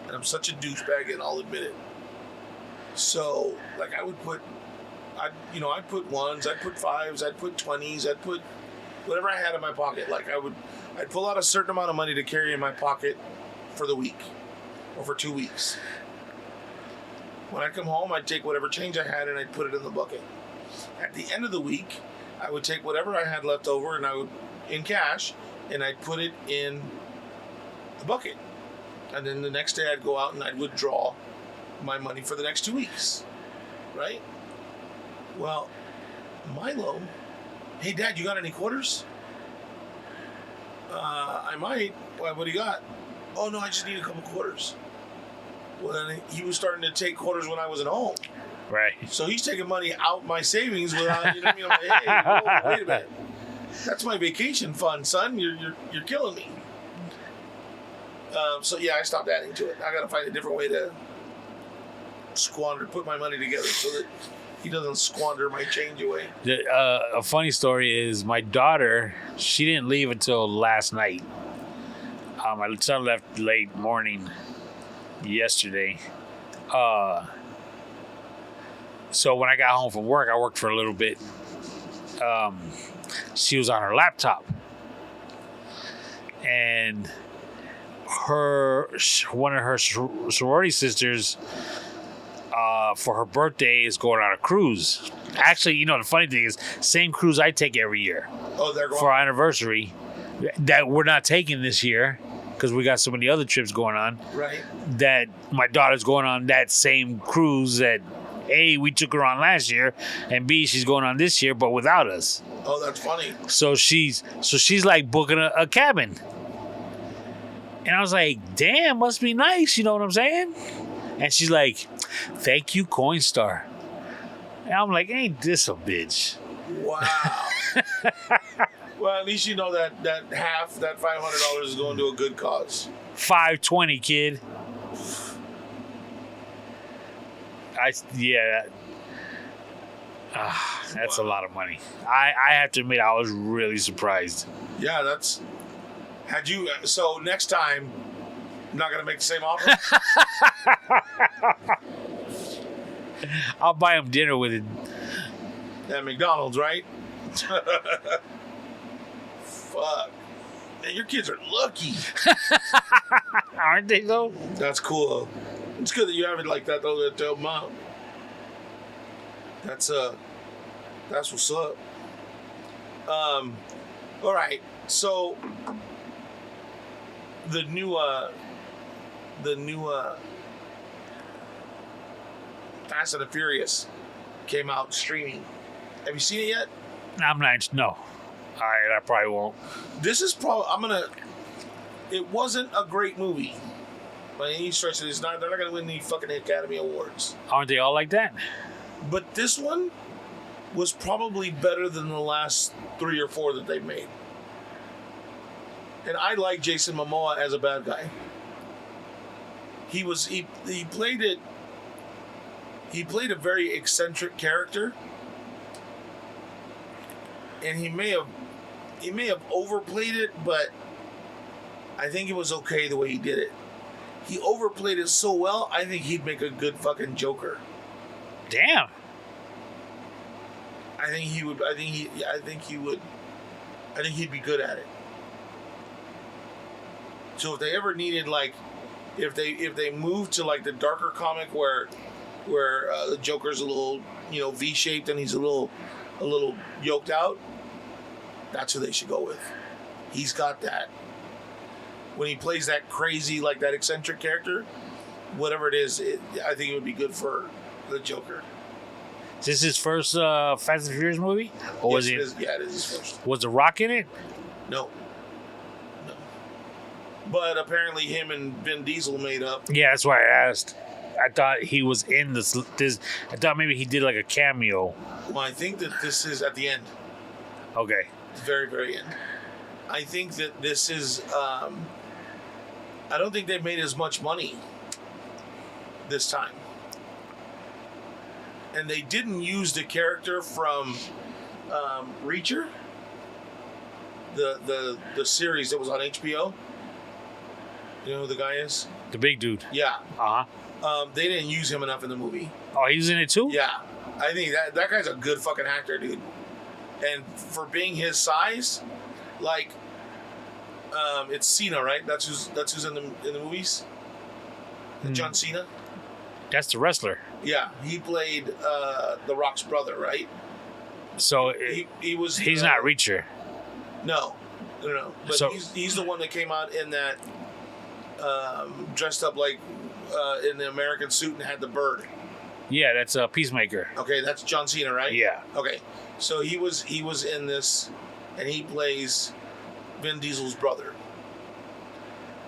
And I'm such a douchebag, and I'll admit it. So, like, I'd put ones, I'd put fives, I'd put 20s, I'd put whatever I had in my pocket. Like, I'd pull out a certain amount of money to carry in my pocket for the week or for 2 weeks. When I come home, I'd take whatever change I had and I'd put it in the bucket. At the end of the week, I would take whatever I had left over and I would, in cash, and I'd put it in the bucket. And then the next day I'd go out and I'd withdraw my money for the next 2 weeks. Right? Well, Milo, hey, Dad, you got any quarters? I might. What do you got? Oh, no, I just need a couple quarters. Well, then he was starting to take quarters when I was at home. Right. So he's taking money out my savings without, you know what I mean? I'm like, hey, whoa, wait a minute. That's my vacation fund, son. You're killing me. So yeah, I stopped adding to it. I got to find a different way to put my money together so that he doesn't squander my change away. A funny story is my daughter, she didn't leave until last night. My son left late morning yesterday. So when I got home from work, I worked for a little bit. She was on her laptop. And one of her sorority sisters, for her birthday, is going on a cruise. Actually, the funny thing is, same cruise I take every year. Oh, they're going for our anniversary that we're not taking this year because we got so many other trips going on. Right. That my daughter's going on that same cruise that A, we took her on last year, and B, she's going on this year, but without us. Oh, that's funny. So she's like booking a cabin. And I was like, damn, must be nice, you know what I'm saying? And she's like, "Thank you, Coinstar." And I'm like, "Ain't this a bitch?" Wow. Well, at least you know that half, that $500 is going to a good cause. $520, kid. That's a lot of money. I have to admit, I was really surprised. Yeah, that's. Had you. So next time, not going to make the same offer? I'll buy him dinner with it. At McDonald's, right? Fuck. Man, your kids are lucky. Aren't they, though? That's cool. It's good that you have it like that, though, to help mom. That's what's up. All right. So the new Fast and the Furious came out streaming. Have you seen it yet? I'm not. No. All right, I probably won't. This is probably it wasn't a great movie by any stretch. They're not gonna win the fucking Academy Awards. Aren't they all like that? But this one was probably better than the last 3 or 4 that they've made. And I like Jason Mamoa as a bad guy. He played it. He played a very eccentric character, and he may have overplayed it, but I think it was okay the way he did it. He overplayed it so well, I think he'd make a good fucking Joker. Damn. I think he would. I think he'd be good at it. So if they ever needed, like, if they moved to like the darker comic where the Joker's a little, V-shaped and he's a little yoked out, that's who they should go with. He's got that. When he plays that crazy, like that eccentric character, whatever it is, I think it would be good for the Joker. Is this his first Fast and Furious movie? Or was it? Yeah, it is his first. Was The Rock in it? No. But apparently him and Vin Diesel made up. Yeah, that's why I asked. I thought he was in this. I thought maybe he did like a cameo. Well, I think that this is at the end. Okay. The very, very end. I think that this is. I don't think they've made as much money this time. And they didn't use the character from Reacher, the series that was on HBO. You know who the guy is? The big dude. Yeah. Uh-huh. They didn't use him enough in the movie. Oh, he was in it too? Yeah. I think that guy's a good fucking actor, dude. And for being his size, like, it's Cena, right? That's who's in the movies. John Cena. That's the wrestler. Yeah, he played The Rock's brother, right? So he was. He's not Reacher. No. But So- he's the one that came out in that dressed up like in the American suit and had the bird. Yeah, that's a Peacemaker. Okay, that's John Cena, right? Yeah. Okay, so he was in this, and he plays Vin Diesel's brother.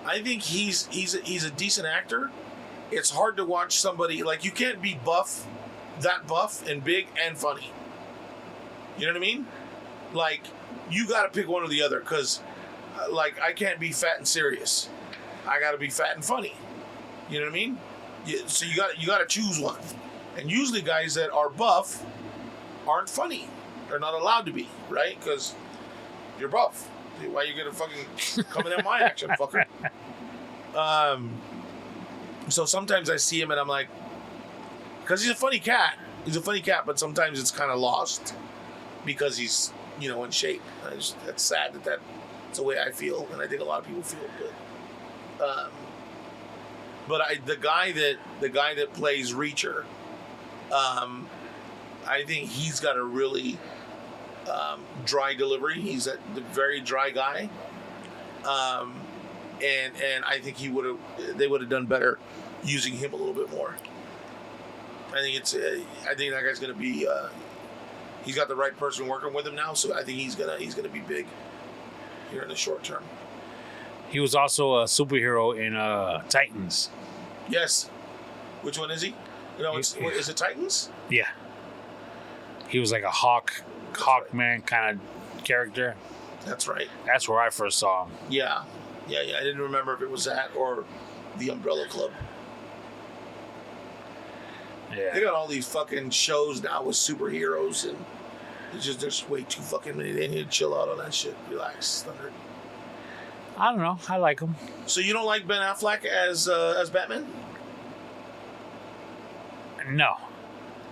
I think he's a decent actor. It's hard to watch somebody, like, you can't be buff and big and funny. You know what I mean? Like, you got to pick one or the other, because like, I can't be fat and serious. I got to be fat and funny. You know what I mean? So you got to choose one. And usually guys that are buff aren't funny. They're not allowed to be, right? Because you're buff. Why you gonna fucking come in my action, fucker? So sometimes I see him and I'm like, because he's a funny cat. He's a funny cat, but sometimes it's kind of lost because he's, in shape. That's sad that's the way I feel, and I think a lot of people feel it. But the guy that plays Reacher, I think he's got a really dry delivery. He's a very dry guy, and I think they would have done better using him a little bit more. I think that guy's gonna be. He's got the right person working with him now, so I think he's gonna be big here in the short term. He was also a superhero in Titans. Yes, Which one is he? No, is it Titans? Yeah. He was like a Hawkman kind of character. That's right. That's where I first saw him. Yeah. I didn't remember if it was that or the Umbrella Club. Yeah. They got all these fucking shows now with superheroes, and there's way too fucking many. They need to chill out on that shit. Relax, Thunder. I don't know. I like him. So you don't like Ben Affleck as Batman? No.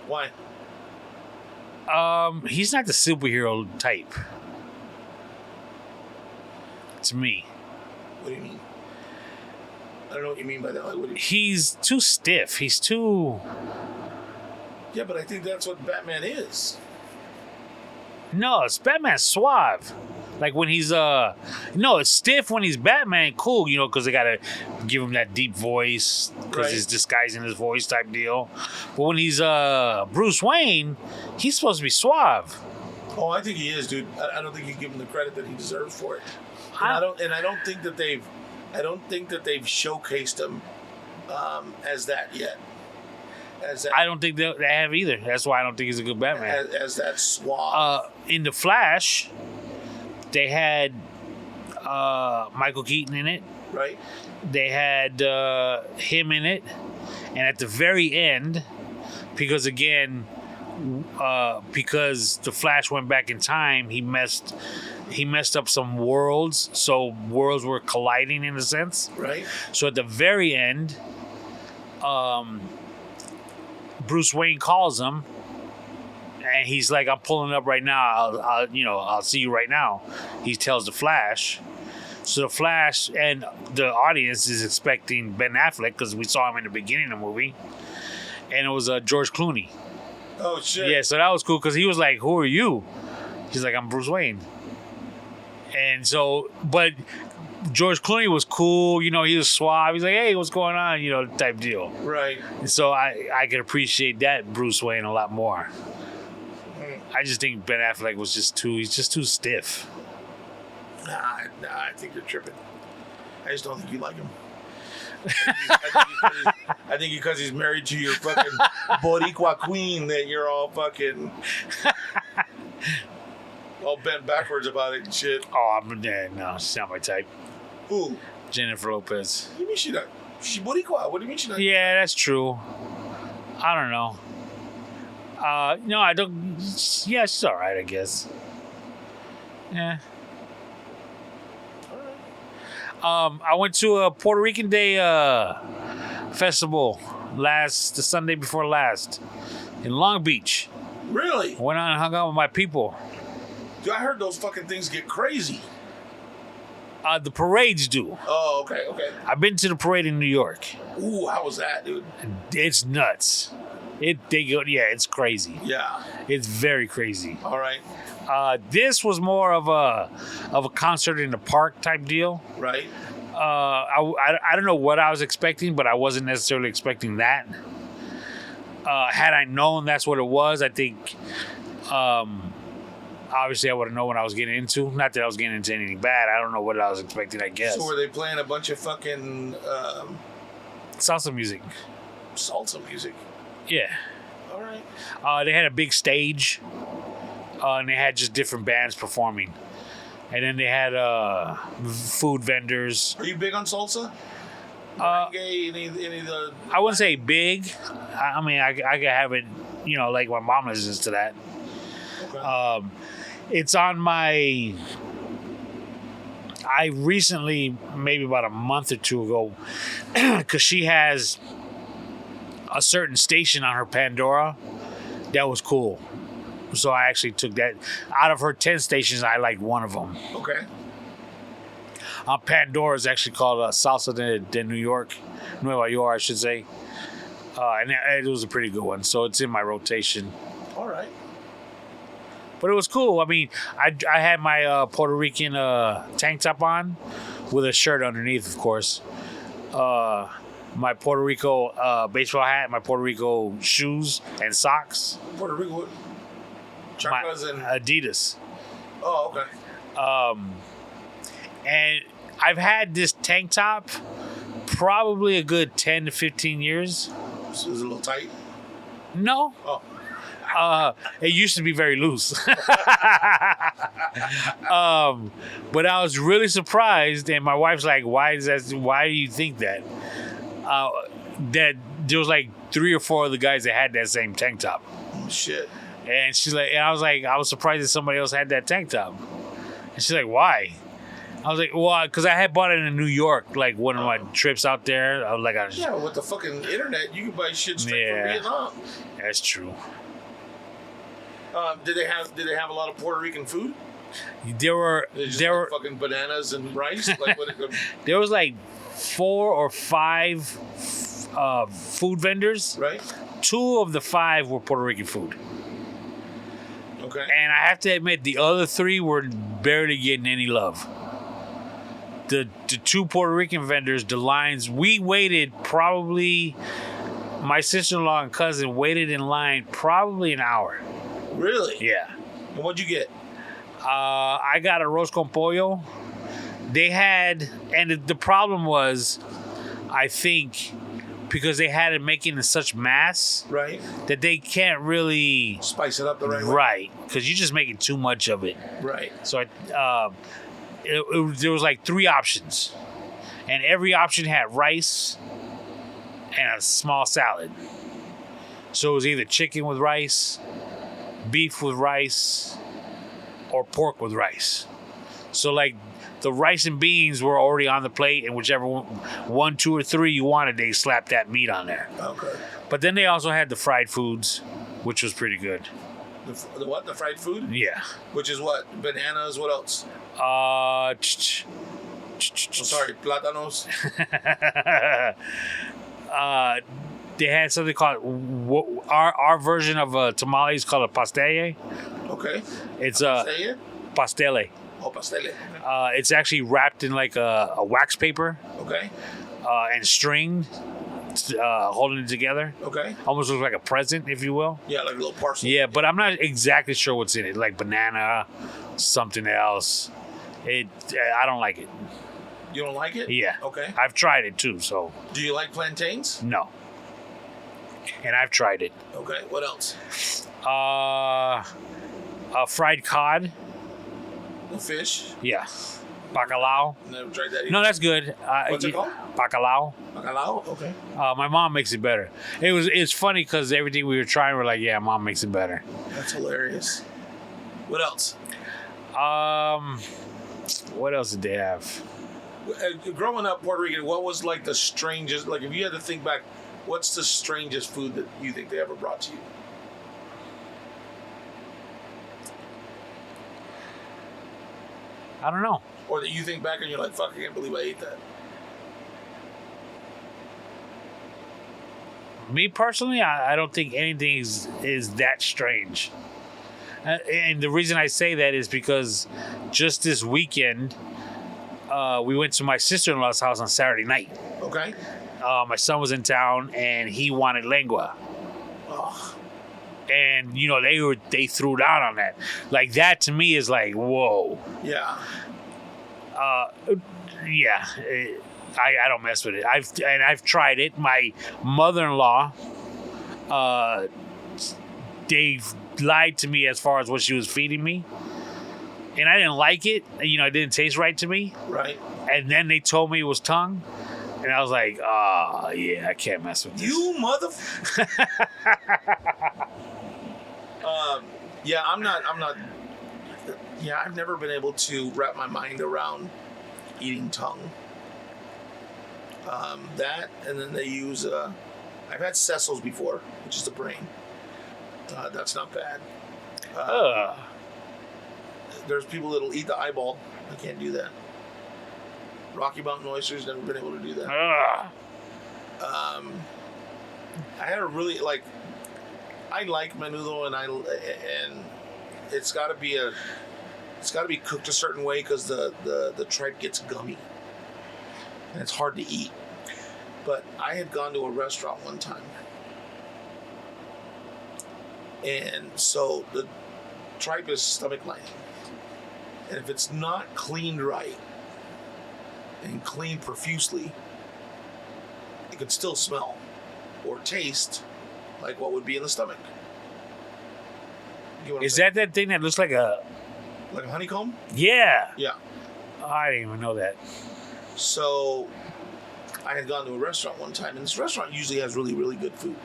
Why? He's not the superhero type. To me. What do you mean? I don't know what you mean by that. Like, what do you... He's too stiff. He's too... Yeah, but I think that's what Batman is. No, it's Batman suave. Like when he's no, it's stiff when he's Batman. Cool, because they gotta give him that deep voice because he's disguising his voice type deal. But when he's Bruce Wayne, he's supposed to be suave. Oh, I think he is, dude. I don't think you give him the credit that he deserves for it. I don't think that they've showcased him as that yet. I don't think they have either. That's why I don't think he's a good Batman. As that suave. In The Flash, they had Michael Keaton in it. Right. They had him in it. And at the very end, because The Flash went back in time, he messed up some worlds. So worlds were colliding in a sense. Right. So at the very end, Bruce Wayne calls him, and he's like, "I'm pulling up right now. I'll see you right now." He tells the Flash. So the Flash and the audience is expecting Ben Affleck because we saw him in the beginning of the movie, and it was George Clooney. Oh shit! Yeah, so that was cool because he was like, "Who are you?" He's like, "I'm Bruce Wayne." And so, but George Clooney was cool, he was suave. He's like, "Hey, what's going on?" Type deal. Right. And so I could appreciate that Bruce Wayne a lot more. I just think Ben Affleck was just too stiff. Nah, I think you're tripping. I just don't think you like him. I think because he's married to your fucking Boricua queen that you're all fucking all bent backwards about it and shit. Oh, no, she's not my type. Who? Jennifer Lopez. What do you mean she not? She's Boricua. What do you mean she not? Yeah, that's true. I don't know. No, I don't. Yeah, she's all right, I guess. Yeah. I went to a Puerto Rican Day festival the Sunday before last in Long Beach. Really? Went on and hung out with my people. Dude, I heard those fucking things get crazy. The parades do. Oh, okay. I've been to the parade in New York. Ooh, how was that, dude? It's nuts. It's crazy. Yeah. It's very crazy. All right. This was more of a concert in the park type deal. Right. I don't know what I was expecting, but I wasn't necessarily expecting that. Had I known that's what it was, I think obviously I would have known what I was getting into. Not that I was getting into anything bad. I don't know what I was expecting, I guess. So were they playing a bunch of fucking salsa music? Salsa music. Yeah. All right. They had a big stage, and they had just different bands performing. And then they had food vendors. Are you big on salsa? Any of the... I wouldn't say big. I mean, I could have it, like my mom listens to that. Okay. It's on my... I recently, maybe about a month or two ago, because she has a certain station on her Pandora that was cool. So I actually took that. Out of her 10 stations, I liked one of them. Okay. Pandora is actually called Salsa de New York. Nueva York, I should say. And it was a pretty good one. So it's in my rotation. All right. But it was cool. I mean, I had my Puerto Rican tank top on with a shirt underneath, of course. My Puerto Rico baseball hat, my Puerto Rico shoes and socks. Puerto Rico? Chacras and... Adidas. Oh, okay. And I've had this tank top probably a good 10 to 15 years. Was it a little tight? No. Oh. It used to be very loose. But I was really surprised, and my wife's like, "Why do you think that?" That there was like 3 or 4 of the guys that had that same tank top. Shit. And she's like, and I was surprised that somebody else had that tank top. And she's like, "Why?" I was like, "Well, because I had bought it in New York, like one of my trips out there." I was like, "Yeah, with the fucking internet, you can buy shit straight from Vietnam." That's true. Did they have a lot of Puerto Rican food? There were fucking bananas and rice. Like there was like 4 or 5 food vendors. Right. 2 of the 5 were Puerto Rican food. Okay. And I have to admit, the other 3 were barely getting any love. The 2 Puerto Rican vendors, the lines, we waited probably, my sister-in-law and cousin waited in line probably an hour. Really? Yeah. And what'd you get? I got arroz con pollo. They had, and the problem was, I think, because they had it making in such mass, right, that they can't really spice it up the right way. Right, because you're just making too much of it. Right. So there was like 3 options, and every option had rice and a small salad. So it was either chicken with rice, beef with rice, or pork with rice. So like the rice and beans were already on the plate, and whichever 1, 2, or 3 you wanted, they slapped that meat on there. Okay. But then they also had the fried foods, which was pretty good. The what? The fried food? Yeah. Which is what? Bananas. What else? Sorry, plátanos. They had something called our version of tamales called a pastelle. Okay. It's a pastelle. Oh, pastelle. It's actually wrapped in like a wax paper. Okay. And stringed, holding it together. Okay. Almost looks like a present, if you will. Yeah, like a little parcel. Yeah, but I'm not exactly sure what's in it. Like banana, something else. I don't like it. You don't like it? Yeah. Okay. I've tried it too, so. Do you like plantains? No. And I've tried it. Okay. What else? Fried cod. The fish? Yeah. Bacalao. Never tried that either. No, that's good. What's it called? Bacalao. Bacalao? Okay. My mom makes it better. It's funny because everything we were trying, we're like, yeah, mom makes it better. That's hilarious. What else? What else did they have? Growing up Puerto Rican, what was like the strangest, like if you had to think back, what's the strangest food that you think they ever brought to you? I don't know. Or that you think back and you're like, fuck, I can't believe I ate that. Me personally, I don't think anything is that strange. And the reason I say that is because just this weekend, we went to my sister-in-law's house on Saturday night. Okay. My son was in town, and he wanted lengua. Oh. And, you know, they threw down on that. Like, that to me is like, whoa. Yeah. Yeah. I don't mess with it. I've tried it. My mother-in-law, they lied to me as far as what she was feeding me. And I didn't like it. You know, it didn't taste right to me. Right. And then they told me it was tongue. And I was like, yeah, I can't mess with this. You motherfucker. Yeah, I'm not. Yeah, I've never been able to wrap my mind around eating tongue. That, and then they use, I've had sessels before, which is the brain. That's not bad. There's people that'll eat the eyeball. I can't do that. Rocky Mountain oysters, never been able to do that. I had a really, like, I like menudo, and it's got to be cooked a certain way because the tripe gets gummy and it's hard to eat. But I had gone to a restaurant one time, and so the tripe is stomach lining, and if it's not cleaned right and cleaned profusely, it can still smell. or taste like what would be in the stomach. You know what I'm Is saying? that thing that looks like a... Like a honeycomb? Yeah. Yeah. Oh, I didn't even know that. So I had gone to a restaurant one time, and this restaurant usually has really, really good food.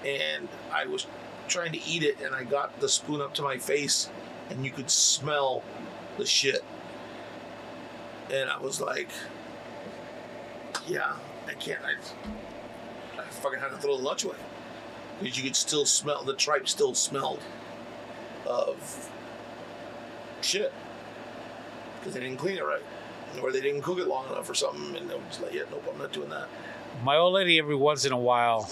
And I was trying to eat it, and I got the spoon up to my face, and you could smell the shit. And I was like, yeah, I can't. I fucking had to throw the lunch away. Because you could still smell, the tripe still smelled of shit. Because they didn't clean it right. Or they didn't cook it long enough or something. And I was like, yeah, nope, I'm not doing that. My old lady, every once in a while,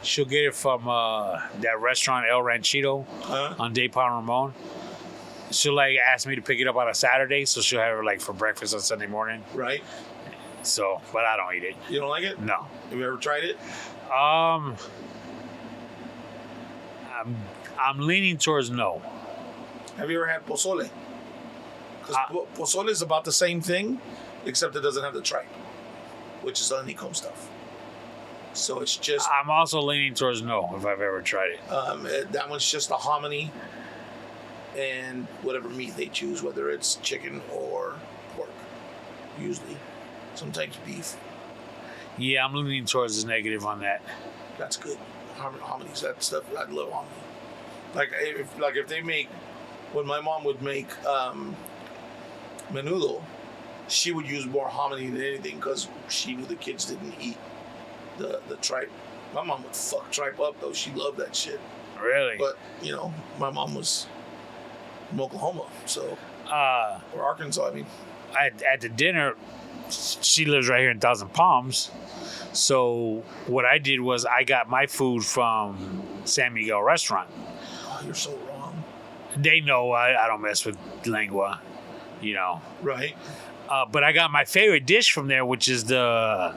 she'll get it from that restaurant El Ranchito on De Palma Ramon. She'll like ask me to pick it up on a Saturday, so she'll have it like for breakfast on Sunday morning. Right. So, but I don't eat it. You don't like it? No. Have you ever tried it? I'm leaning towards no. Have you ever had pozole? Because pozole is about the same thing, except it doesn't have the tripe, which is the honeycomb stuff. So it's just... I'm also leaning towards no if I've ever tried it. that one's just a hominy and whatever meat they choose, whether it's chicken or pork, usually. Sometimes beef. Yeah, I'm leaning towards the negative on that. That's good. Hominies, that stuff, I love hominy. Like if they make, when my mom would make menudo, she would use more hominy than anything because she knew the kids didn't eat the tripe. My mom would fuck tripe up though. She loved that shit. Really? But, you know, my mom was from Oklahoma, so, or Arkansas, I mean. At the dinner, she lives right here in Thousand Palms. So what I did was I got my food from San Miguel restaurant. Oh, you're so wrong. They know I don't mess with lengua, you know. Right. But I got my favorite dish from there, which is the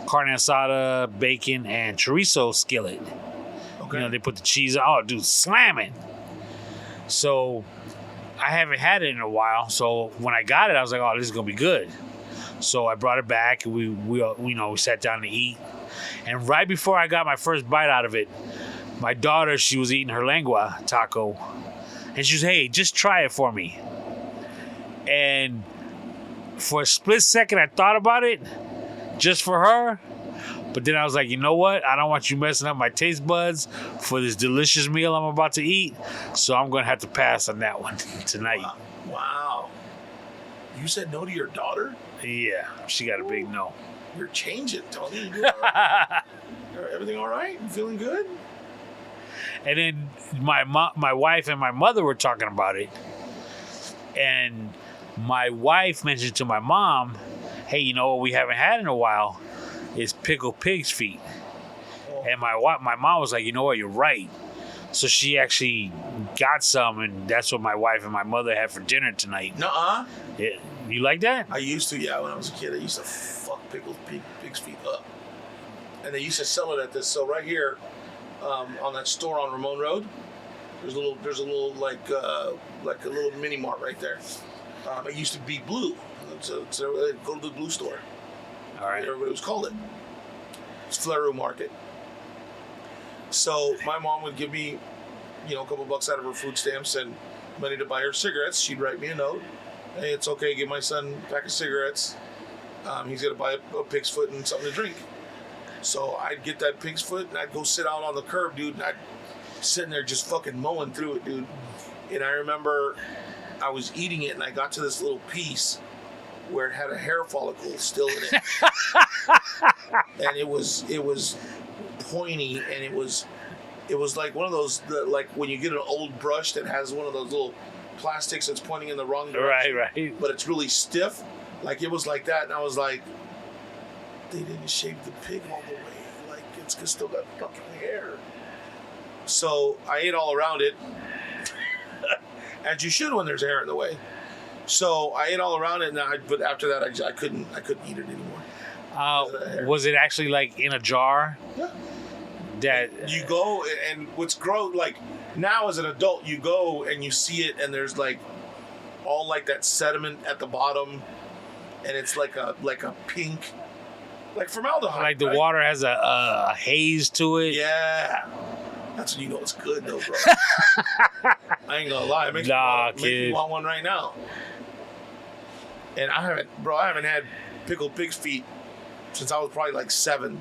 carne asada, bacon, and chorizo skillet. Okay. You know, they put the cheese on. Oh, dude, slamming. So I haven't had it in a while. So when I got it, I was like, oh, this is going to be good. So I brought it back. We sat down to eat. And right before I got my first bite out of it, my daughter, she was eating her lengua taco. And she was, hey, just try it for me. And for a split second, I thought about it just for her. But then I was like, you know what? I don't want you messing up my taste buds for this delicious meal I'm about to eat. So I'm going to have to pass on that one tonight. Wow. You said no to your daughter? Yeah, she got a big no. You're changing, Tony. You doing all right? Everything all right? You feeling good? And then my wife and my mother were talking about it. And my wife mentioned to my mom, hey, you know what we haven't had in a while is pickled pig's feet. Oh. And my mom was like, you know what, you're right. So she actually got some, and that's what my wife and my mother had for dinner tonight. Nuh-uh. Yeah. You like that? I used to, yeah. When I was a kid, I used to fuck pickled pig's feet up. And they used to sell it at this. So right here, on that store on Ramon Road, there's a little like a little mini mart right there. It used to be Blue. So go to the Blue store. All right. Everybody was called it. It's Fleru Market. So my mom would give me, a couple bucks out of her food stamps and money to buy her cigarettes. She'd write me a note. Hey, it's okay. Give my son a pack of cigarettes. He's gonna buy a pig's foot and something to drink. So I'd get that pig's foot and I'd go sit out on the curb, dude. And I'd sitting there just fucking mowing through it, dude. And I remember I was eating it and I got to this little piece where it had a hair follicle still in it. And it was pointy, and it was like one of those, like when you get an old brush that has one of those little plastics that's pointing in the wrong direction. Right. But it's really stiff. Like it was like that, and I was like, they didn't shave the pig all the way. Like it's still got fucking hair. So I ate all around it, as you should when there's hair in the way. So I ate all around it, but after that I couldn't eat it anymore. Was it actually like in a jar? Yeah. That you go, and what's gross, like now as an adult, you go and you see it, and there's like all like that sediment at the bottom, and it's like a pink Like formaldehyde. Like the right? water has a haze to it. Yeah. That's when you know it's good, though, bro. I ain't gonna lie. It makes me want one right now. And I haven't had pickled pig's feet since I was probably like 7.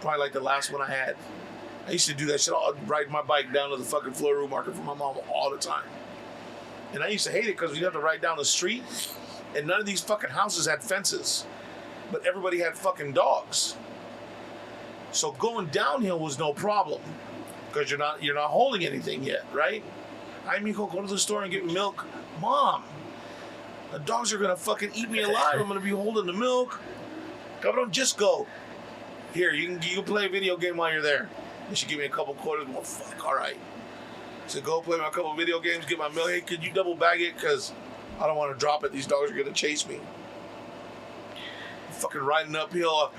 Probably like the last one I had. I used to do that shit. I'd ride my bike down to the fucking Florida Market for my mom all the time. And I used to hate it because you'd have to ride down the street, and none of these fucking houses had fences, but everybody had fucking dogs. So going downhill was no problem because you're not holding anything yet, right? I mean, go to the store and get milk. Mom, the dogs are gonna fucking eat me alive. I'm gonna be holding the milk. Cabrón, just go. Here, you can play a video game while you're there. And she give me a couple quarters. Well, fuck, all right. So go play my couple video games, get my milk. Hey, could you double bag it? Because I don't want to drop it. These dogs are gonna chase me. Fucking riding uphill,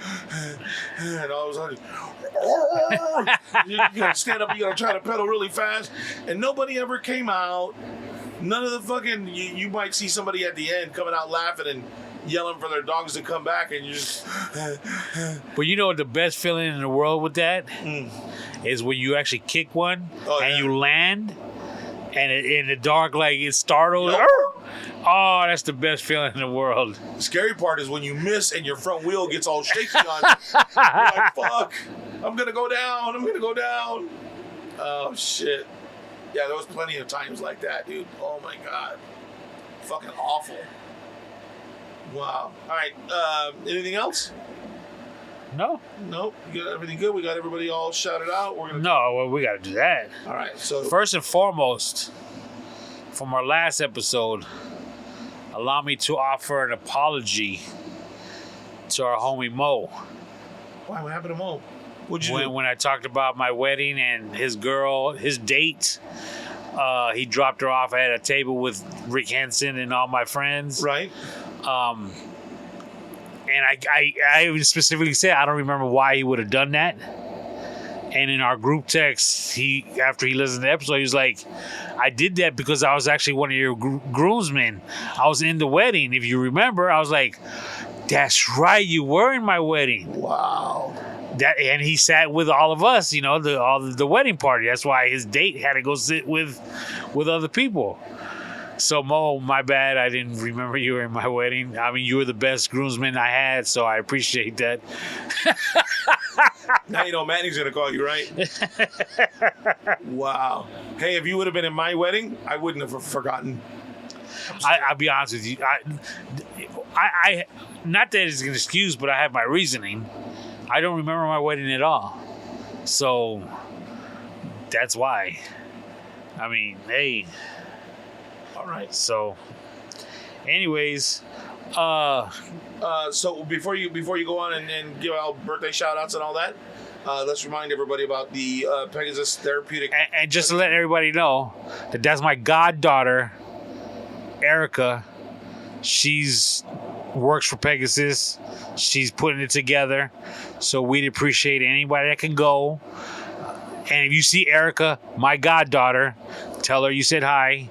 and all of a sudden, you gotta stand up. You gotta try to pedal really fast, and nobody ever came out. None of the fucking. You might see somebody at the end coming out laughing and yelling for their dogs to come back, and you just. But you know what the best feeling in the world with that is when you actually kick one and you land, and in the dark, like it startles. Yep. Oh, that's the best feeling in the world. The scary part is when you miss and your front wheel gets all shaky on you. You're like, fuck, I'm gonna go down. Oh, shit. Yeah, there was plenty of times like that, dude. Oh, my God. Fucking awful. Wow. All right. Anything else? No. Nope. You got everything good? We got everybody all shouted out? No, well, we got to do that. All right. So first and foremost, from our last episode, allow me to offer an apology to our homie Mo. Why? What happened to Mo? What'd you do? When I talked about my wedding and his date, he dropped her off at a table with Rick Henson and all my friends. Right. And I even specifically said I don't remember why he would have done that. And in our group text, after he listened to the episode, he was like, I did that because I was actually one of your groomsmen. I was in the wedding. If you remember, I was like, that's right, you were in my wedding. Wow. And he sat with all of us, the wedding party. That's why his date had to go sit with other people. So, Mo, my bad. I didn't remember you were in my wedding. I mean, you were the best groomsman I had, so I appreciate that. Now you know Manny's going to call you, right? Wow. Hey, if you would have been in my wedding, I wouldn't have forgotten. I'll be honest with you. I not that it's an excuse, but I have my reasoning. I don't remember my wedding at all. So, that's why. I mean, hey... All right. So, anyways, so before you go on and give out birthday shout outs and all that, let's remind everybody about the Pegasus Therapeutic. And just to let everybody know that that's my goddaughter, Erica. She's works for Pegasus. She's putting it together. So we'd appreciate anybody that can go. And if you see Erica, my goddaughter, tell her you said hi.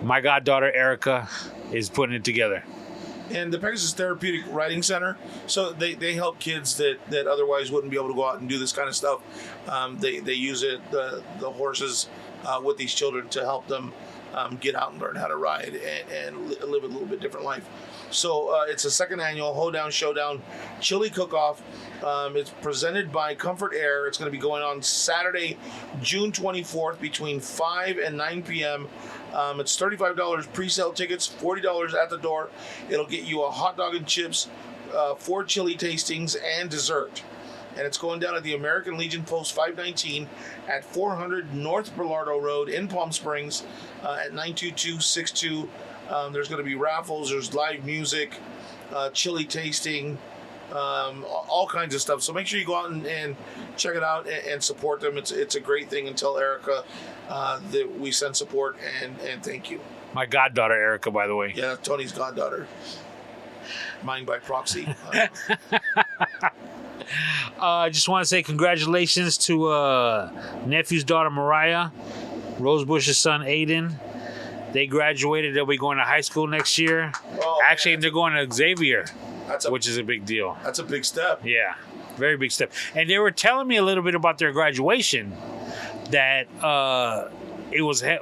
My goddaughter, Erica, is putting it together. And the Pegasus Therapeutic Riding Center, so they help kids that otherwise wouldn't be able to go out and do this kind of stuff. They use it, the horses, with these children to help them get out and learn how to ride and live a little bit different life. So it's a second annual Hoedown Showdown Chili Cook-Off. It's presented by Comfort Air. It's going to be going on Saturday, June 24th between 5 and 9 p.m. It's $35 pre-sale tickets, $40 at the door. It'll get you a hot dog and chips, 4 chili tastings, and dessert. And it's going down at the American Legion Post 519 at 400 North Bernardo Road in Palm Springs at 92262. There's going to be raffles, there's live music, chili tasting, all kinds of stuff. So make sure you go out and check it out and support them. It's a great thing, and tell Erica that we send support and thank you. My goddaughter, Erica, by the way. Yeah, Tony's goddaughter. Mine by proxy. I just want to say congratulations to nephew's daughter, Mariah, Rosebush's son, Aiden. They graduated. They'll be going to high school next year. Oh, actually, they're going to Xavier. which is a big deal. That's a big step. Yeah, very big step. And they were telling me a little bit about their graduation. That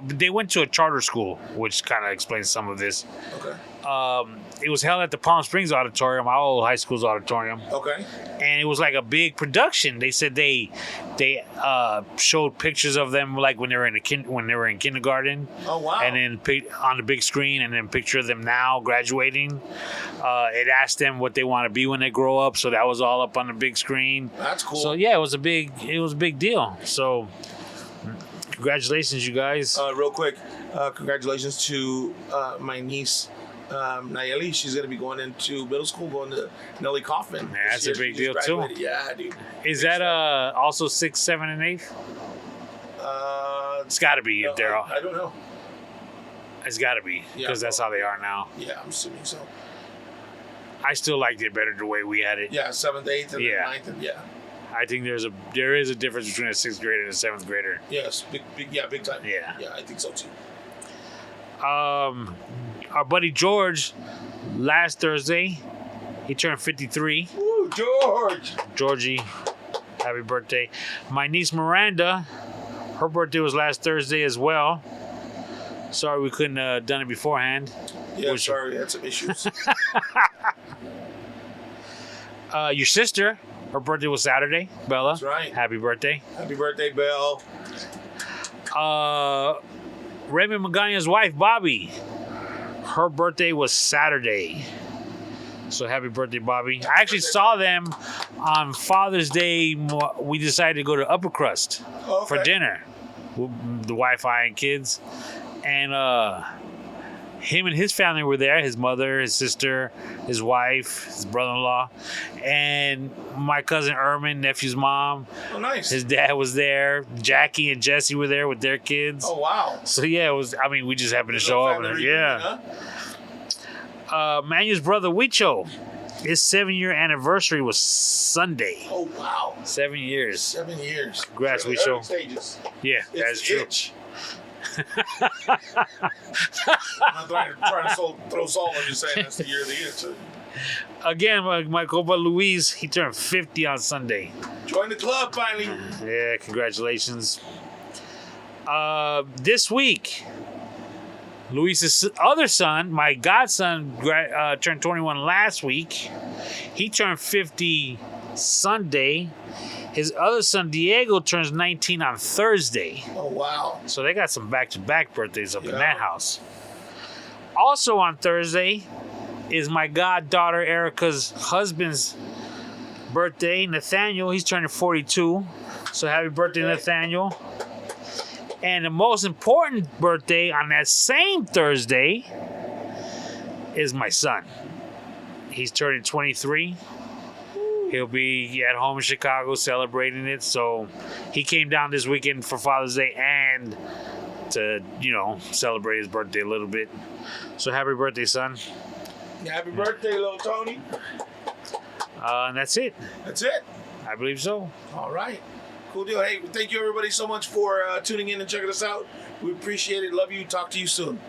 they went to a charter school, which kind of explains some of this. Okay. It was held at the Palm Springs Auditorium, my old high school's auditorium. Okay. And it was like a big production. They said they showed pictures of them like when they were in kindergarten. Oh wow! And then on the big screen, and then picture of them now graduating. It asked them what they want to be when they grow up, so that was all up on the big screen. That's cool. So yeah, it was a big deal. So congratulations, you guys. Real quick, congratulations to my niece. Nayeli, she's going to be going into middle school, going to Nellie Kaufman. Yeah, that's a big deal, too. Yeah, dude. Is that also 6th, 7th, and 8th? It's got to be if they're all. I don't know. It's got to be, because that's how they are now. Yeah, I'm assuming so. I still liked it better the way we had it. Yeah, 7th, 8th, and 9th, and yeah. I think there is a difference between a 6th grader and a 7th grader. Yes, big time. Yeah. Yeah, I think so, too. Our buddy George, last Thursday, he turned 53. Woo, George! Georgie, happy birthday. My niece Miranda, her birthday was last Thursday as well. Sorry we couldn't have done it beforehand. Yeah, sorry, we had some issues. Your sister, her birthday was Saturday, Bella. That's right. Happy birthday. Happy birthday, Belle. Raymond Magaña's wife, Bobby, her birthday was Saturday. So happy birthday, Bobby. I actually saw them on Father's Day. We decided to go to Upper Crust for dinner. The Wi-Fi and kids. And him and his family were there. His mother, his sister, his wife, his brother-in-law. And my cousin Ermin, nephew's mom. Oh, nice. His dad was there. Jackie and Jesse were there with their kids. Oh, wow. So, yeah, it was. I mean, we just happened to show up. And, yeah. Manu's brother, Huicho, his 7-year anniversary was Sunday. Oh, wow. 7 years. 7 years. Congrats, Huicho. Yeah, that's true. I'm not trying to throw salt. I'm just saying that's the year of the year, too. Again, my compa Luis, he turned 50 on Sunday. Join the club, finally. Yeah, congratulations. This week, Luis's other son, my godson, turned 21 last week. He turned 50 Sunday. His other son, Diego, turns 19 on Thursday. Oh, wow. So they got some back-to-back birthdays up in that house. Also on Thursday is my goddaughter Erica's husband's birthday, Nathaniel. He's turning 42. So happy birthday, Nathaniel. And the most important birthday on that same Thursday is my son. He's turning 23. He'll be at home in Chicago celebrating it. So he came down this weekend for Father's Day and to, celebrate his birthday a little bit. So happy birthday, son. Happy birthday, little Tony. And that's it. That's it? I believe so. All right. Cool deal. Hey, thank you everybody so much for tuning in and checking us out. We appreciate it. Love you. Talk to you soon.